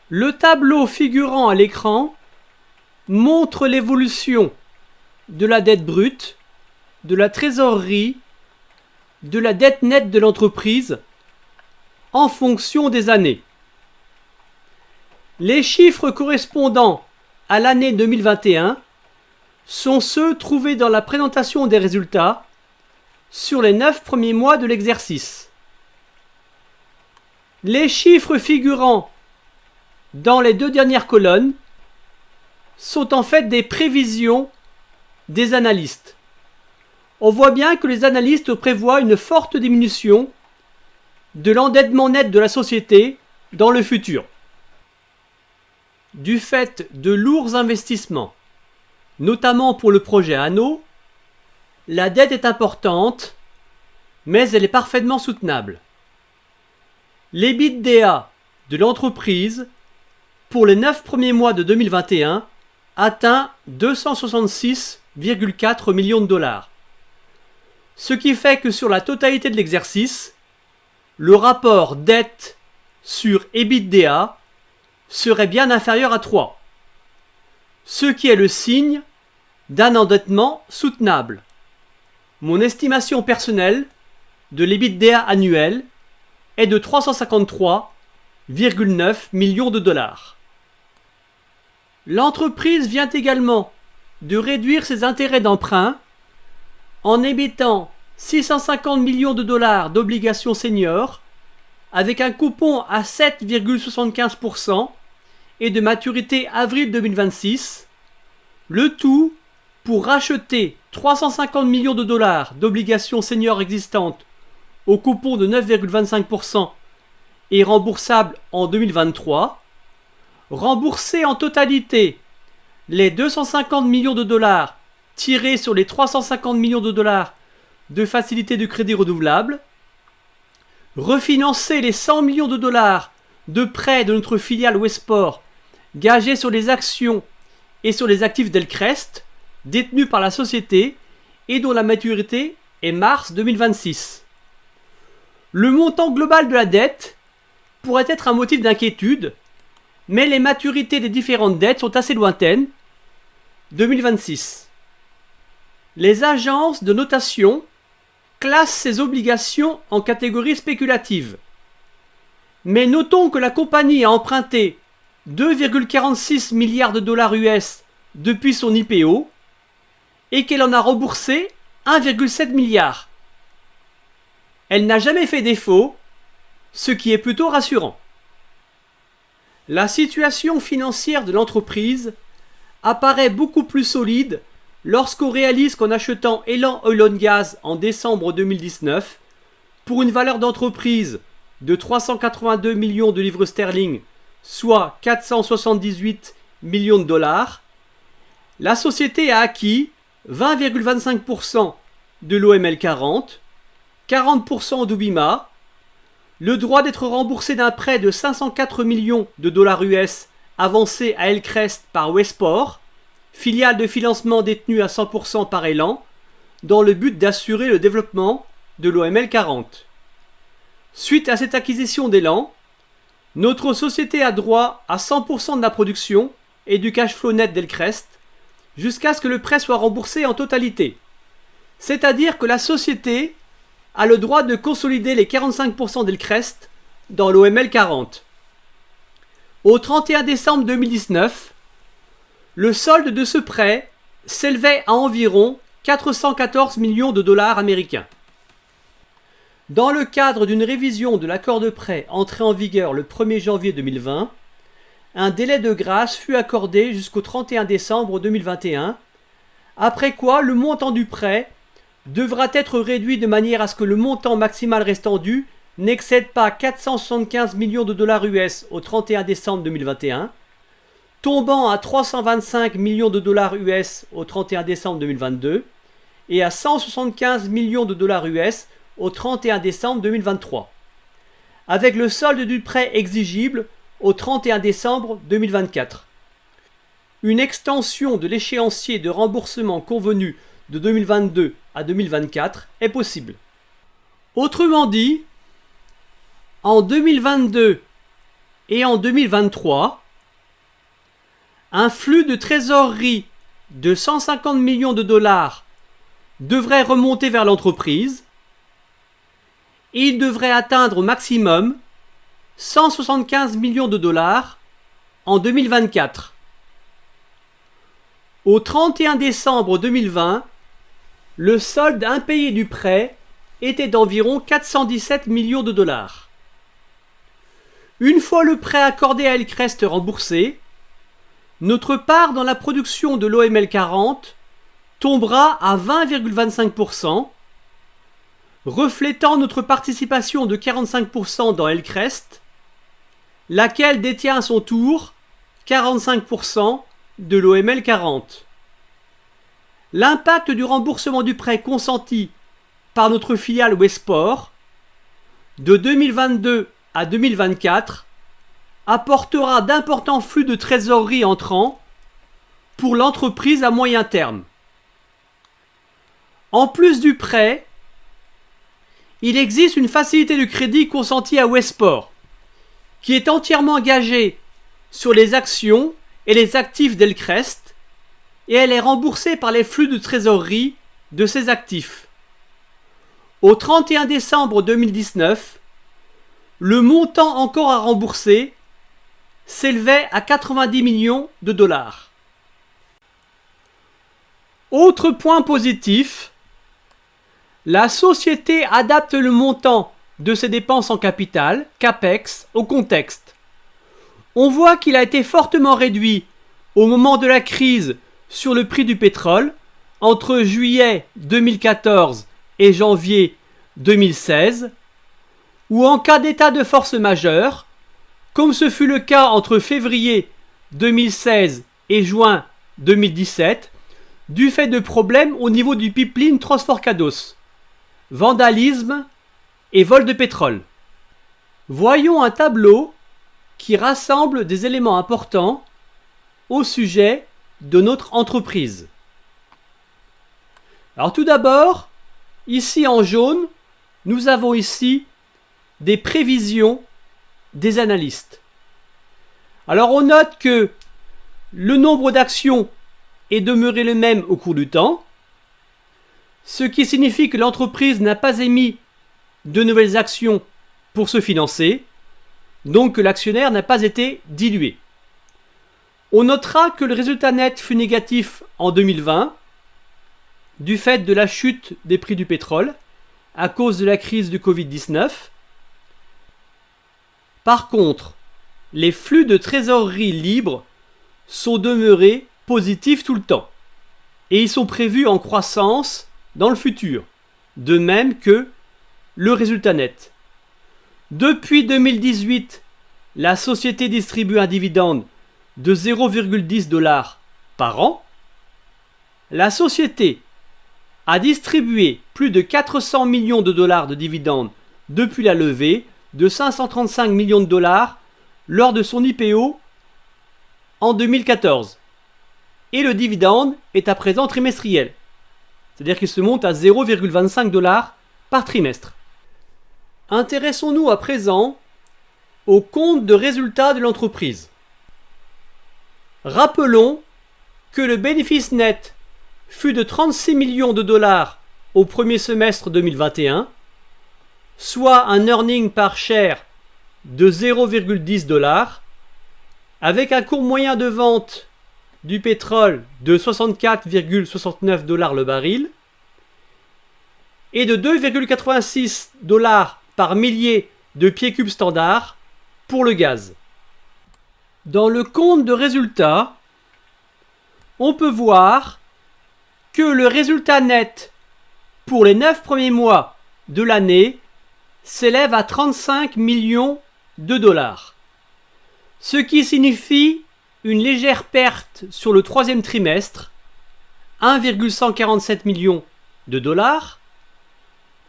Le tableau figurant à l'écran montre l'évolution de la dette brute, de la trésorerie, de la dette nette de l'entreprise en fonction des années. Les chiffres correspondant à l'année 2021 sont ceux trouvés dans la présentation des résultats sur les 9 premiers mois de l'exercice. Les chiffres figurant dans les 2 dernières colonnes sont en fait des prévisions des analystes. On voit bien que les analystes prévoient une forte diminution de l'endettement net de la société dans le futur. Du fait de lourds investissements, notamment pour le projet Anneau, la dette est importante, mais elle est parfaitement soutenable. L'EBITDA de l'entreprise pour les 9 premiers mois de 2021 atteint 266,4 millions de dollars. Ce qui fait que sur la totalité de l'exercice, le rapport dette sur EBITDA serait bien inférieur à 3, ce qui est le signe d'un endettement soutenable. Mon estimation personnelle de l'EBITDA annuel est de 353,9 millions de dollars. L'entreprise vient également de réduire ses intérêts d'emprunt en émettant 650 millions de dollars d'obligations seniors avec un coupon à 7,75% et de maturité avril 2026, le tout pour racheter 350 millions de dollars d'obligations seniors existantes au coupon de 9,25% et remboursables en 2023, rembourser en totalité les 250 millions de dollars tirés sur les 350 millions de dollars de facilité de crédit renouvelable, refinancer les 100 millions de dollars de prêts de notre filiale Westport gagés sur les actions et sur les actifs d'Elcrest détenus par la société et dont la maturité est mars 2026. Le montant global de la dette pourrait être un motif d'inquiétude, mais les maturités des différentes dettes sont assez lointaines. 2026. Les agences de notation classent ces obligations en catégorie spéculative. Mais notons que la compagnie a emprunté 2,46 milliards de dollars US depuis son IPO et qu'elle en a remboursé 1,7 milliard. Elle n'a jamais fait défaut, ce qui est plutôt rassurant. La situation financière de l'entreprise apparaît beaucoup plus solide lorsqu'on réalise qu'en achetant Elan Oil and Gas en décembre 2019, pour une valeur d'entreprise de 382 millions de livres sterling, soit 478 millions de dollars, la société a acquis 20,25% de l'OML 40, 40% d'Ubima, le droit d'être remboursé d'un prêt de 504 millions de dollars US avancé à Elcrest par Westport, filiale de financement détenue à 100% par Elan, dans le but d'assurer le développement de l'OML 40. Suite à cette acquisition d'Elan, notre société a droit à 100% de la production et du cash flow net d'Elcrest jusqu'à ce que le prêt soit remboursé en totalité. C'est-à-dire que la société a le droit de consolider les 45% d'Elcrest dans l'OML 40. Au 31 décembre 2019, le solde de ce prêt s'élevait à environ 414 millions de dollars américains. Dans le cadre d'une révision de l'accord de prêt entré en vigueur le 1er janvier 2020, un délai de grâce fut accordé jusqu'au 31 décembre 2021, après quoi le montant du prêt devra être réduit de manière à ce que le montant maximal restant dû n'excède pas 475 millions de dollars US au 31 décembre 2021, tombant à 325 millions de dollars US au 31 décembre 2022 et à 175 millions de dollars US au 31 décembre 2023, avec le solde du prêt exigible au 31 décembre 2024. Une extension de l'échéancier de remboursement convenu de 2022 à 2024 est possible. Autrement dit, en 2022 et en 2023, un flux de trésorerie de 150 millions de dollars devrait remonter vers l'entreprise et il devrait atteindre au maximum 175 millions de dollars en 2024. Au 31 décembre 2020, le solde impayé du prêt était d'environ 417 millions de dollars. Une fois le prêt accordé à Elcrest remboursé, notre part dans la production de l'OML 40 tombera à 20,25%, reflétant notre participation de 45% dans Elcrest, laquelle détient à son tour 45% de l'OML 40. L'impact du remboursement du prêt consenti par notre filiale Westport de 2022 à 2024 apportera d'importants flux de trésorerie entrants pour l'entreprise à moyen terme. En plus du prêt, il existe une facilité de crédit consentie à Westport, qui est entièrement engagée sur les actions et les actifs d'Elcrest, et elle est remboursée par les flux de trésorerie de ces actifs. Au 31 décembre 2019, le montant encore à rembourser s'élevait à 90 millions de dollars. Autre point positif, la société adapte le montant de ses dépenses en capital, CAPEX, au contexte. On voit qu'il a été fortement réduit au moment de la crise sur le prix du pétrole entre juillet 2014 et janvier 2016, ou en cas d'état de force majeure, comme ce fut le cas entre février 2016 et juin 2017, du fait de problèmes au niveau du pipeline Trans-Forcados, vandalisme et vol de pétrole. Voyons un tableau qui rassemble des éléments importants au sujet de notre entreprise. Alors tout d'abord, ici en jaune, nous avons ici des prévisions des analystes. Alors on note que le nombre d'actions est demeuré le même au cours du temps, ce qui signifie que l'entreprise n'a pas émis de nouvelles actions pour se financer, donc que l'actionnaire n'a pas été dilué. On notera que le résultat net fut négatif en 2020, du fait de la chute des prix du pétrole à cause de la crise du Covid-19. Par contre, les flux de trésorerie libres sont demeurés positifs tout le temps et ils sont prévus en croissance dans le futur, de même que le résultat net. Depuis 2018, la société distribue un dividende de 0,10 $ par an. La société a distribué plus de 400 millions de dollars de dividendes depuis la levée de 535 millions de dollars lors de son IPO en 2014. Et le dividende est à présent trimestriel. C'est-à-dire qu'il se monte à 0,25 $ par trimestre. Intéressons-nous à présent au compte de résultat de l'entreprise. Rappelons que le bénéfice net fut de 36 millions de dollars au premier semestre 2021, soit un earning par share de 0,10 $, avec un cours moyen de vente du pétrole de 64,69 $ le baril et de 2,86 $ par millier de pieds cubes standard pour le gaz. Dans le compte de résultat, on peut voir que le résultat net pour les 9 premiers mois de l'année s'élève à 35 millions de dollars, ce qui signifie une légère perte sur le troisième trimestre, 1,147 millions de dollars,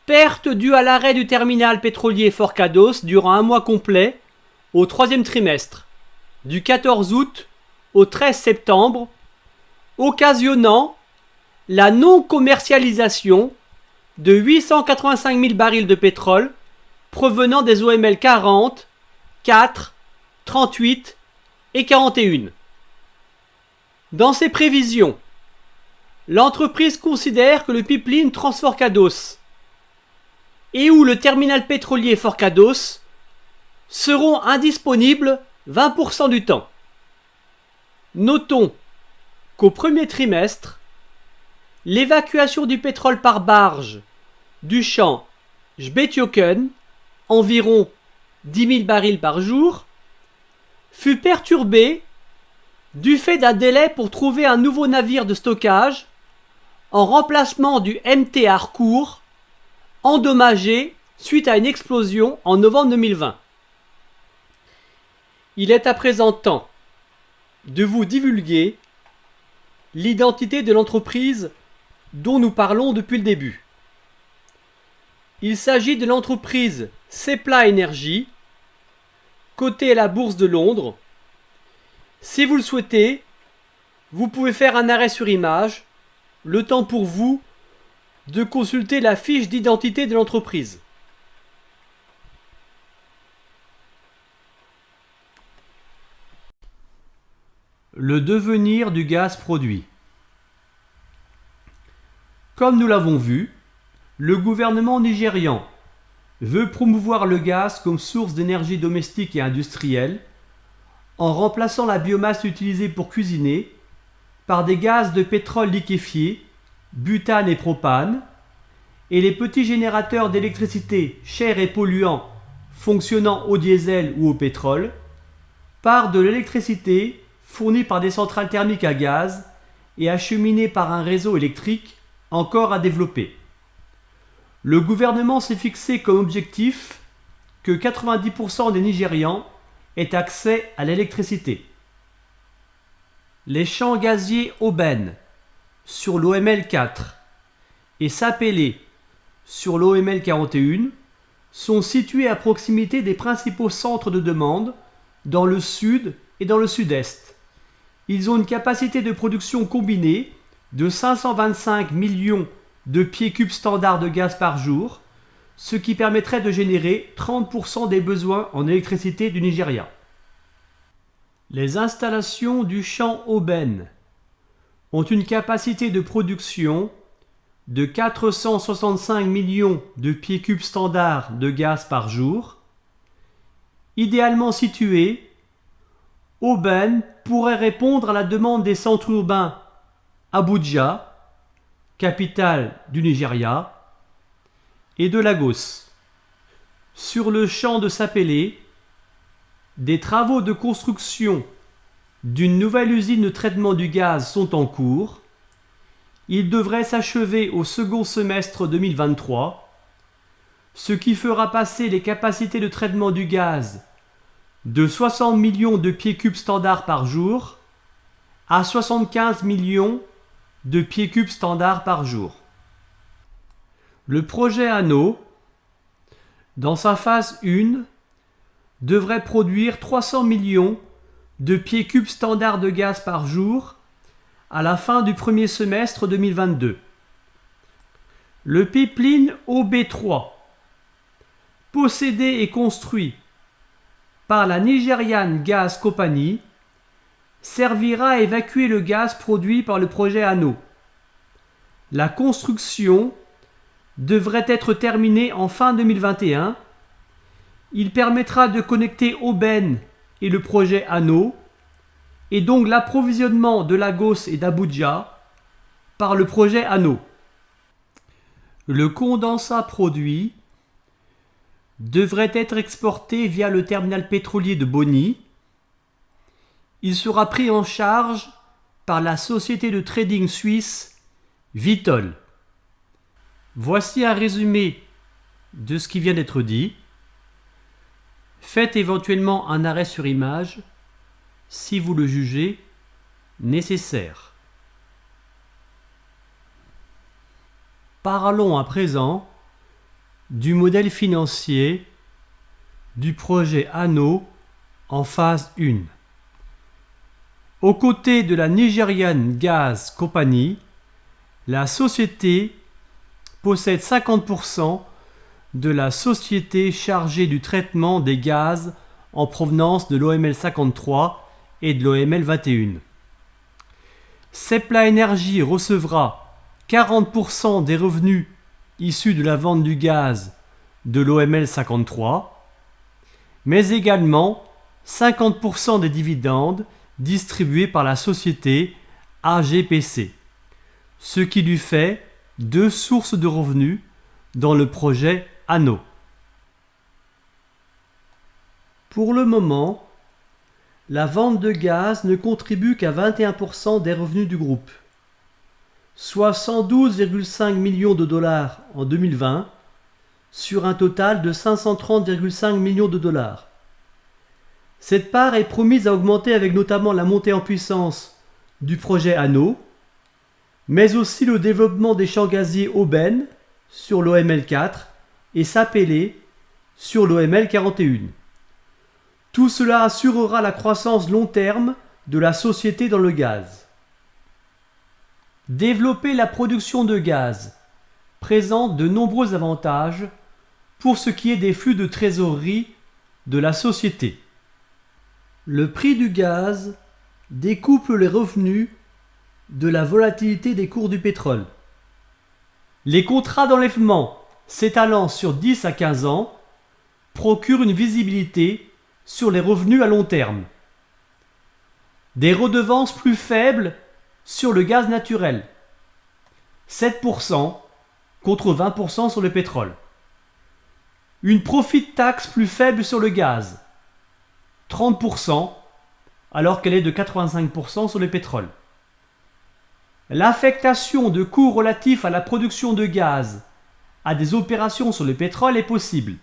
perte due à l'arrêt du terminal pétrolier Forcados durant un mois complet au troisième trimestre, du 14 août au 13 septembre, occasionnant la non-commercialisation de 885 000 barils de pétrole provenant des OML 40, 4, 38 et 41. Dans ses prévisions, l'entreprise considère que le pipeline Transforcados et ou le terminal pétrolier Forcados seront indisponibles 20% du temps. Notons qu'au premier trimestre, l'évacuation du pétrole par barge du champ Sbethioken, environ 10 000 barils par jour, fut perturbée du fait d'un délai pour trouver un nouveau navire de stockage en remplacement du MT Harcourt, endommagé suite à une explosion en novembre 2020. Il est à présent temps de vous divulguer l'identité de l'entreprise dont nous parlons depuis le début. Il s'agit de l'entreprise Seplat Energy, cotée à la Bourse de Londres. Si vous le souhaitez, vous pouvez faire un arrêt sur image, le temps pour vous de consulter la fiche d'identité de l'entreprise. Le devenir du gaz produit. Comme nous l'avons vu, le gouvernement nigérian veut promouvoir le gaz comme source d'énergie domestique et industrielle en remplaçant la biomasse utilisée pour cuisiner par des gaz de pétrole liquéfié, butane et propane, et les petits générateurs d'électricité chers et polluants fonctionnant au diesel ou au pétrole par de l'électricité fournie par des centrales thermiques à gaz et acheminée par un réseau électrique encore à développer. Le gouvernement s'est fixé comme objectif que 90% des Nigérians aient accès à l'électricité. Les champs gaziers Oben sur l'OML 4 et Sapele sur l'OML 41 sont situés à proximité des principaux centres de demande dans le sud et dans le sud-est. Ils ont une capacité de production combinée de 525 millions de pieds cubes standards de gaz par jour, ce qui permettrait de générer 30% des besoins en électricité du Nigeria. Les installations du champ Oben ont une capacité de production de 465 millions de pieds cubes standards de gaz par jour. Idéalement situé, Oben pourrait répondre à la demande des centres urbains Abuja, capitale du Nigeria, et de Lagos. Sur le champ de Sapele, Des travaux de construction d'une nouvelle usine de traitement du gaz sont en cours. Ils devraient s'achever au second semestre 2023, ce qui fera passer les capacités de traitement du gaz de 60 millions de pieds cubes standards par jour à 75 millions de pieds cubes standards par jour. Le projet Anneau, dans sa phase 1, devrait produire 300 millions de pieds cubes standards de gaz par jour à la fin du premier semestre 2022. Le pipeline OB3, possédé et construit par la Nigerian Gas Company, servira à évacuer le gaz produit par le projet Anneau. La construction devrait être terminée en fin 2021. Il permettra de connecter Oben et le projet Anneau, et donc l'approvisionnement de Lagos et d'Abuja par le projet Anneau. Le condensat produit devrait être exporté via le terminal pétrolier de Bonny. Il sera pris en charge par la société de trading suisse Vitol. Voici un résumé de ce qui vient d'être dit. Faites éventuellement un arrêt sur image si vous le jugez nécessaire. Parlons à présent du modèle financier du projet Anneau en phase 1. Aux côtés de la Nigerian Gas Company, la société possède 50% de la société chargée du traitement des gaz en provenance de l'OML 53 et de l'OML 21. Seplat Energy recevra 40% des revenus issus de la vente du gaz de l'OML 53, mais également 50% des dividendes distribués par la société AGPC, ce qui lui fait 2 sources de revenus dans le projet Anneau. Pour le moment, la vente de gaz ne contribue qu'à 21% des revenus du groupe, soit 112,5 millions de dollars en 2020 sur un total de 530,5 millions de dollars. Cette part est promise à augmenter avec notamment la montée en puissance du projet Anneau, mais aussi le développement des champs gaziers Oben sur l'OML 4 et Sapele sur l'OML 41. Tout cela assurera la croissance long terme de la société dans le gaz. Développer la production de gaz présente de nombreux avantages pour ce qui est des flux de trésorerie de la société. Le prix du gaz découple les revenus de la volatilité des cours du pétrole. Les contrats d'enlèvement s'étalant sur 10 à 15 ans procurent une visibilité sur les revenus à long terme. Des redevances plus faibles sur le gaz naturel, 7% contre 20% sur le pétrole. Une profit tax plus faible sur le gaz, 30% alors qu'elle est de 85% sur le pétrole. L'affectation de coûts relatifs à la production de gaz à des opérations sur le pétrole est possible.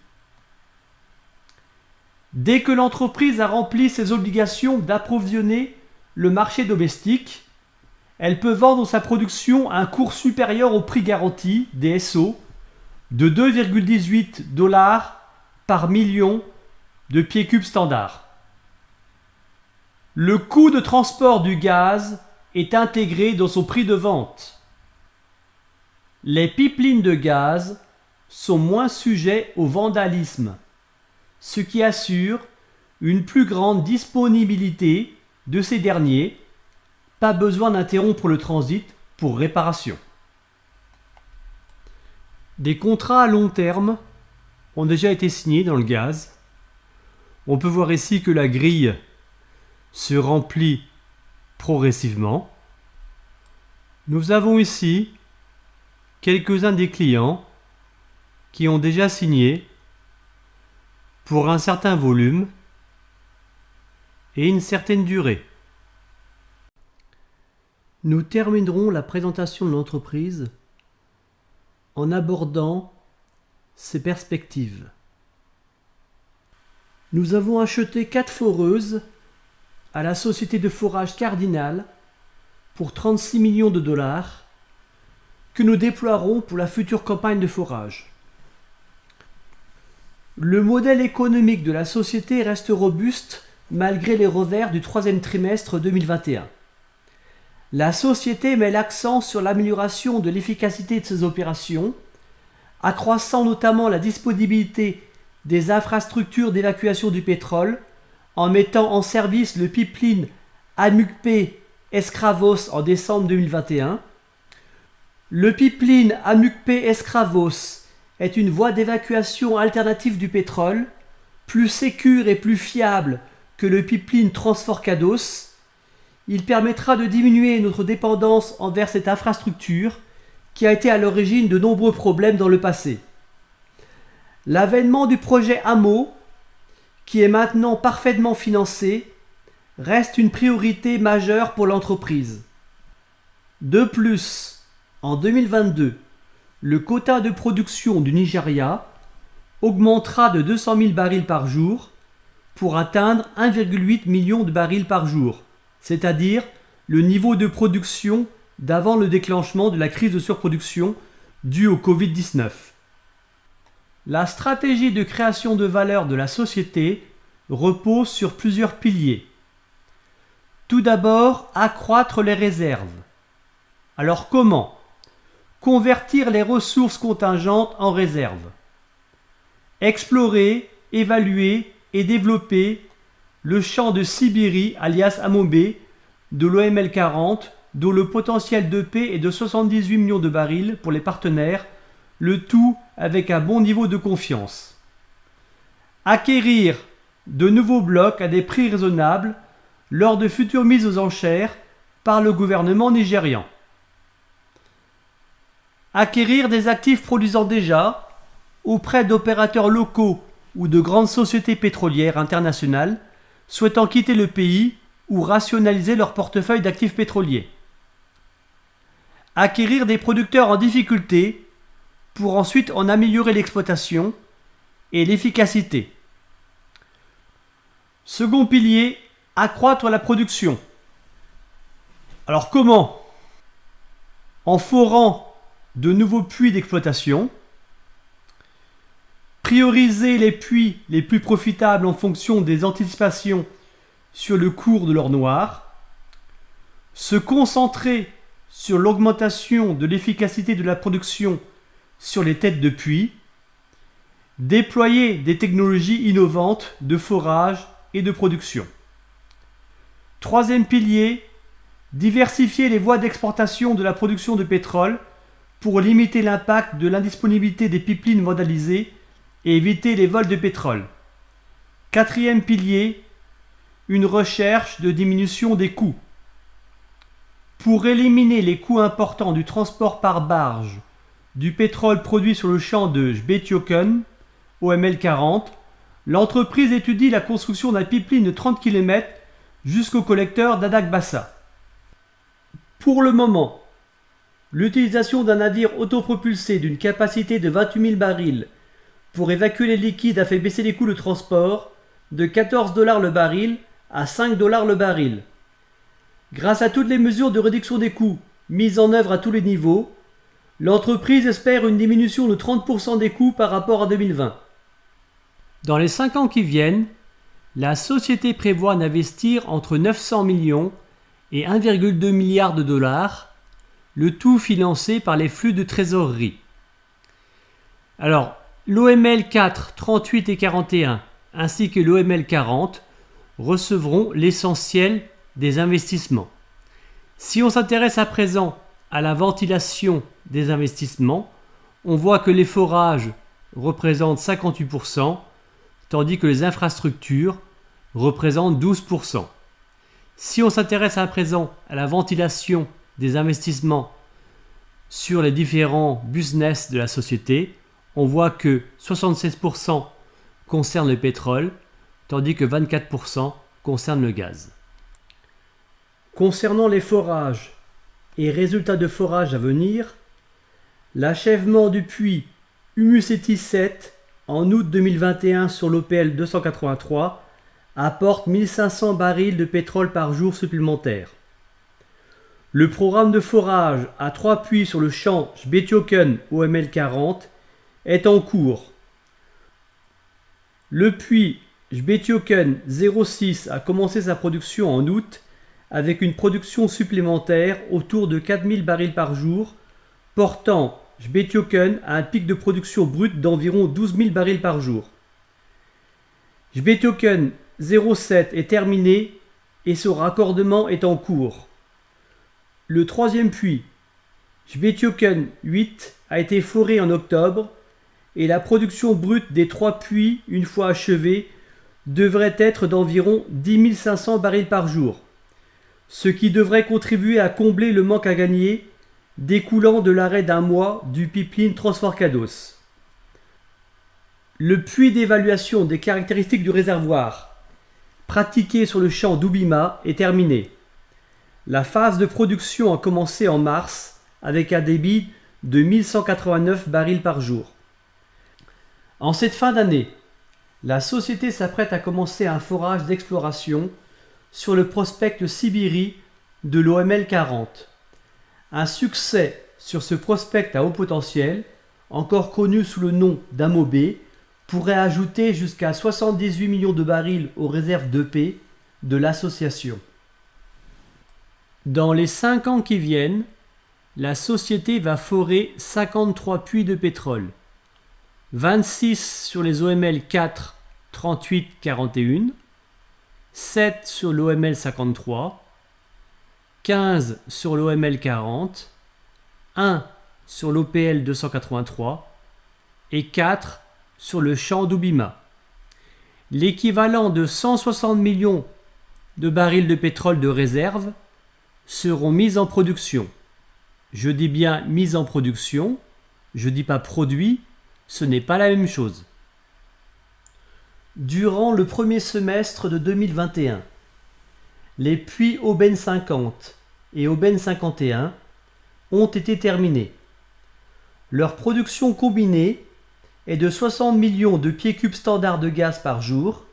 Dès que l'entreprise a rempli ses obligations d'approvisionner le marché domestique, elle peut vendre sa production à un cours supérieur au prix garanti, DSO, de 2,18 $ par million de pieds cubes standards. Le coût de transport du gaz est intégré dans son prix de vente. Les pipelines de gaz sont moins sujets au vandalisme, ce qui assure une plus grande disponibilité de ces derniers. Pas besoin d'interrompre le transit pour réparation. Des contrats à long terme ont déjà été signés dans le gaz. On peut voir ici que la grille se remplit progressivement. Nous avons ici quelques-uns des clients qui ont déjà signé pour un certain volume et une certaine durée. Nous terminerons la présentation de l'entreprise en abordant ses perspectives. Nous avons acheté 4 foreuses à la société de forage Cardinal pour 36 millions de dollars que nous déploierons pour la future campagne de forage. Le modèle économique de la société reste robuste malgré les revers du troisième trimestre 2021. La société met l'accent sur l'amélioration de l'efficacité de ses opérations, accroissant notamment la disponibilité des infrastructures d'évacuation du pétrole en mettant en service le pipeline Amukpe-Escravos en décembre 2021. Le pipeline Amukpe-Escravos est une voie d'évacuation alternative du pétrole, plus sécure et plus fiable que le pipeline Transforcados. Il permettra de diminuer notre dépendance envers cette infrastructure qui a été à l'origine de nombreux problèmes dans le passé. L'avènement du projet AMO, qui est maintenant parfaitement financé, reste une priorité majeure pour l'entreprise. De plus, en 2022, le quota de production du Nigeria augmentera de 200 000 barils par jour pour atteindre 1,8 million de barils par jour, c'est-à-dire le niveau de production d'avant le déclenchement de la crise de surproduction due au Covid-19. La stratégie de création de valeur de la société repose sur plusieurs piliers. Tout d'abord, accroître les réserves. Alors comment ? Convertir les ressources contingentes en réserves. Explorer, évaluer et développer le champ de Sibiri, alias Amobé, de l'OML 40, dont le potentiel d'EP est de 78 millions de barils pour les partenaires, le tout avec un bon niveau de confiance. Acquérir de nouveaux blocs à des prix raisonnables lors de futures mises aux enchères par le gouvernement nigérian. Acquérir des actifs produisant déjà auprès d'opérateurs locaux ou de grandes sociétés pétrolières internationales souhaitant quitter le pays ou rationaliser leur portefeuille d'actifs pétroliers. Acquérir des producteurs en difficulté pour ensuite en améliorer l'exploitation et l'efficacité. Second pilier, accroître la production. Alors comment ? En forant de nouveaux puits d'exploitation, prioriser les puits les plus profitables en fonction des anticipations sur le cours de l'or noir, se concentrer sur l'augmentation de l'efficacité de la production sur les têtes de puits, déployer des technologies innovantes de forage et de production. Troisième pilier, diversifier les voies d'exportation de la production de pétrole pour limiter l'impact de l'indisponibilité des pipelines vandalisés et éviter les vols de pétrole. Quatrième pilier, une recherche de diminution des coûts. Pour éliminer les coûts importants du transport par barge du pétrole produit sur le champ de Gbetioken, OML 40, l'entreprise étudie la construction d'un pipeline de 30 km jusqu'au collecteur d'Adagbassa. Pour le moment, l'utilisation d'un navire autopropulsé d'une capacité de 28 000 barils pour évacuer les liquides a fait baisser les coûts de transport de 14 $ le baril à 5 $ le baril. Grâce à toutes les mesures de réduction des coûts mises en œuvre à tous les niveaux, l'entreprise espère une diminution de 30% des coûts par rapport à 2020. Dans les 5 ans qui viennent, la société prévoit d'investir entre 900 millions et 1,2 milliard de dollars, le tout financé par les flux de trésorerie. Alors, l'OML 4, 38 et 41 ainsi que l'OML 40 recevront l'essentiel des investissements. Si on s'intéresse à présent à la ventilation des investissements, on voit que les forages représentent 58%, tandis que les infrastructures représentent 12%. Si on s'intéresse à présent à la ventilation des investissements sur les différents business de la société, on voit que 76% concernent le pétrole, tandis que 24% concerne le gaz. Concernant les forages et résultats de forage à venir, l'achèvement du puits Humusetti 7 en août 2021 sur l'OPL 283 apporte 1500 barils de pétrole par jour supplémentaires. Le programme de forage à 3 puits sur le champ Sbetjoken OML 40 est en cours. Le puits Sbetjoken 06 a commencé sa production en août avec une production supplémentaire autour de 4000 barils par jour, portant Sbetjoken à un pic de production brute d'environ 12 000 barils par jour. Sbetjoken 07 est terminé et son raccordement est en cours. Le troisième puits, Sbetjoken 8, a été foré en octobre et la production brute des 3 puits, une fois achevée, devrait être d'environ 10 500 barils par jour, ce qui devrait contribuer à combler le manque à gagner découlant de l'arrêt d'un mois du pipeline Transforcados. Le puits d'évaluation des caractéristiques du réservoir, pratiqué sur le champ d'Ubima, est terminé. La phase de production a commencé en mars avec un débit de 1189 barils par jour. En cette fin d'année, la société s'apprête à commencer un forage d'exploration sur le prospect Sibiri de l'OML 40. Un succès sur ce prospect à haut potentiel, encore connu sous le nom d'Amobé, pourrait ajouter jusqu'à 78 millions de barils aux réserves d'EP de l'association. Dans les 5 ans qui viennent, la société va forer 53 puits de pétrole, 26 sur les OML 4, 38, 41, 7 sur l'OML 53, 15 sur l'OML 40, 1 sur l'OPL 283 et 4 sur le champ d'Ubima. L'équivalent de 160 millions de barils de pétrole de réserve seront mis en production. Je dis bien mis en production, je dis pas produit, ce n'est pas la même chose. Durant le premier semestre de 2021, les puits Aubaine 50 et Aubaine 51 ont été terminés. Leur production combinée est de 60 millions de pieds cubes standards de gaz par jour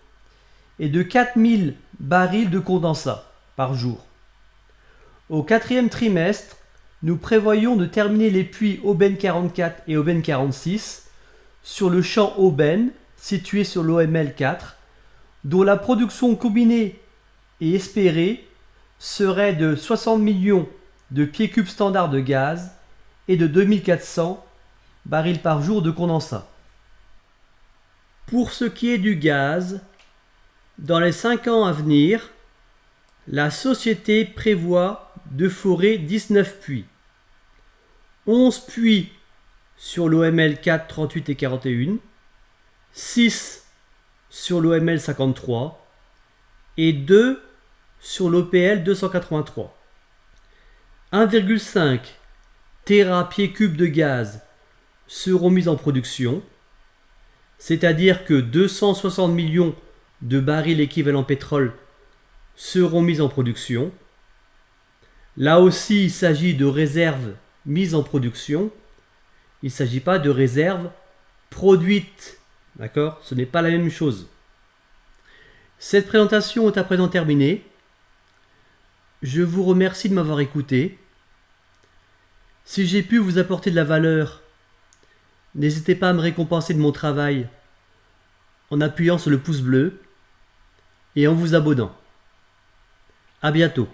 et de 4000 barils de condensat par jour. Au quatrième trimestre, nous prévoyons de terminer les puits Aubaine 44 et Aubaine 46 sur le champ Aubaine situé sur l'OML 4, dont la production combinée et espérée serait de 60 millions de pieds cubes standards de gaz et de 2400 barils par jour de condensat. Pour ce qui est du gaz, dans les 5 ans à venir, la société prévoit de forer 19 puits. 11 puits sur l'OML 4, 38 et 41, 6 sur l'OML 53 et 2 sur l'OPL 283. 1,5 Téra pieds cubes de gaz seront mis en production, c'est-à-dire que 260 millions de barils équivalent pétrole seront mis en production. Là aussi, il s'agit de réserves mises en production. Il ne s'agit pas de réserves produites. D'accord ? Ce n'est pas la même chose. Cette présentation est à présent terminée. Je vous remercie de m'avoir écouté. Si j'ai pu vous apporter de la valeur, n'hésitez pas à me récompenser de mon travail en appuyant sur le pouce bleu et en vous abonnant. À bientôt.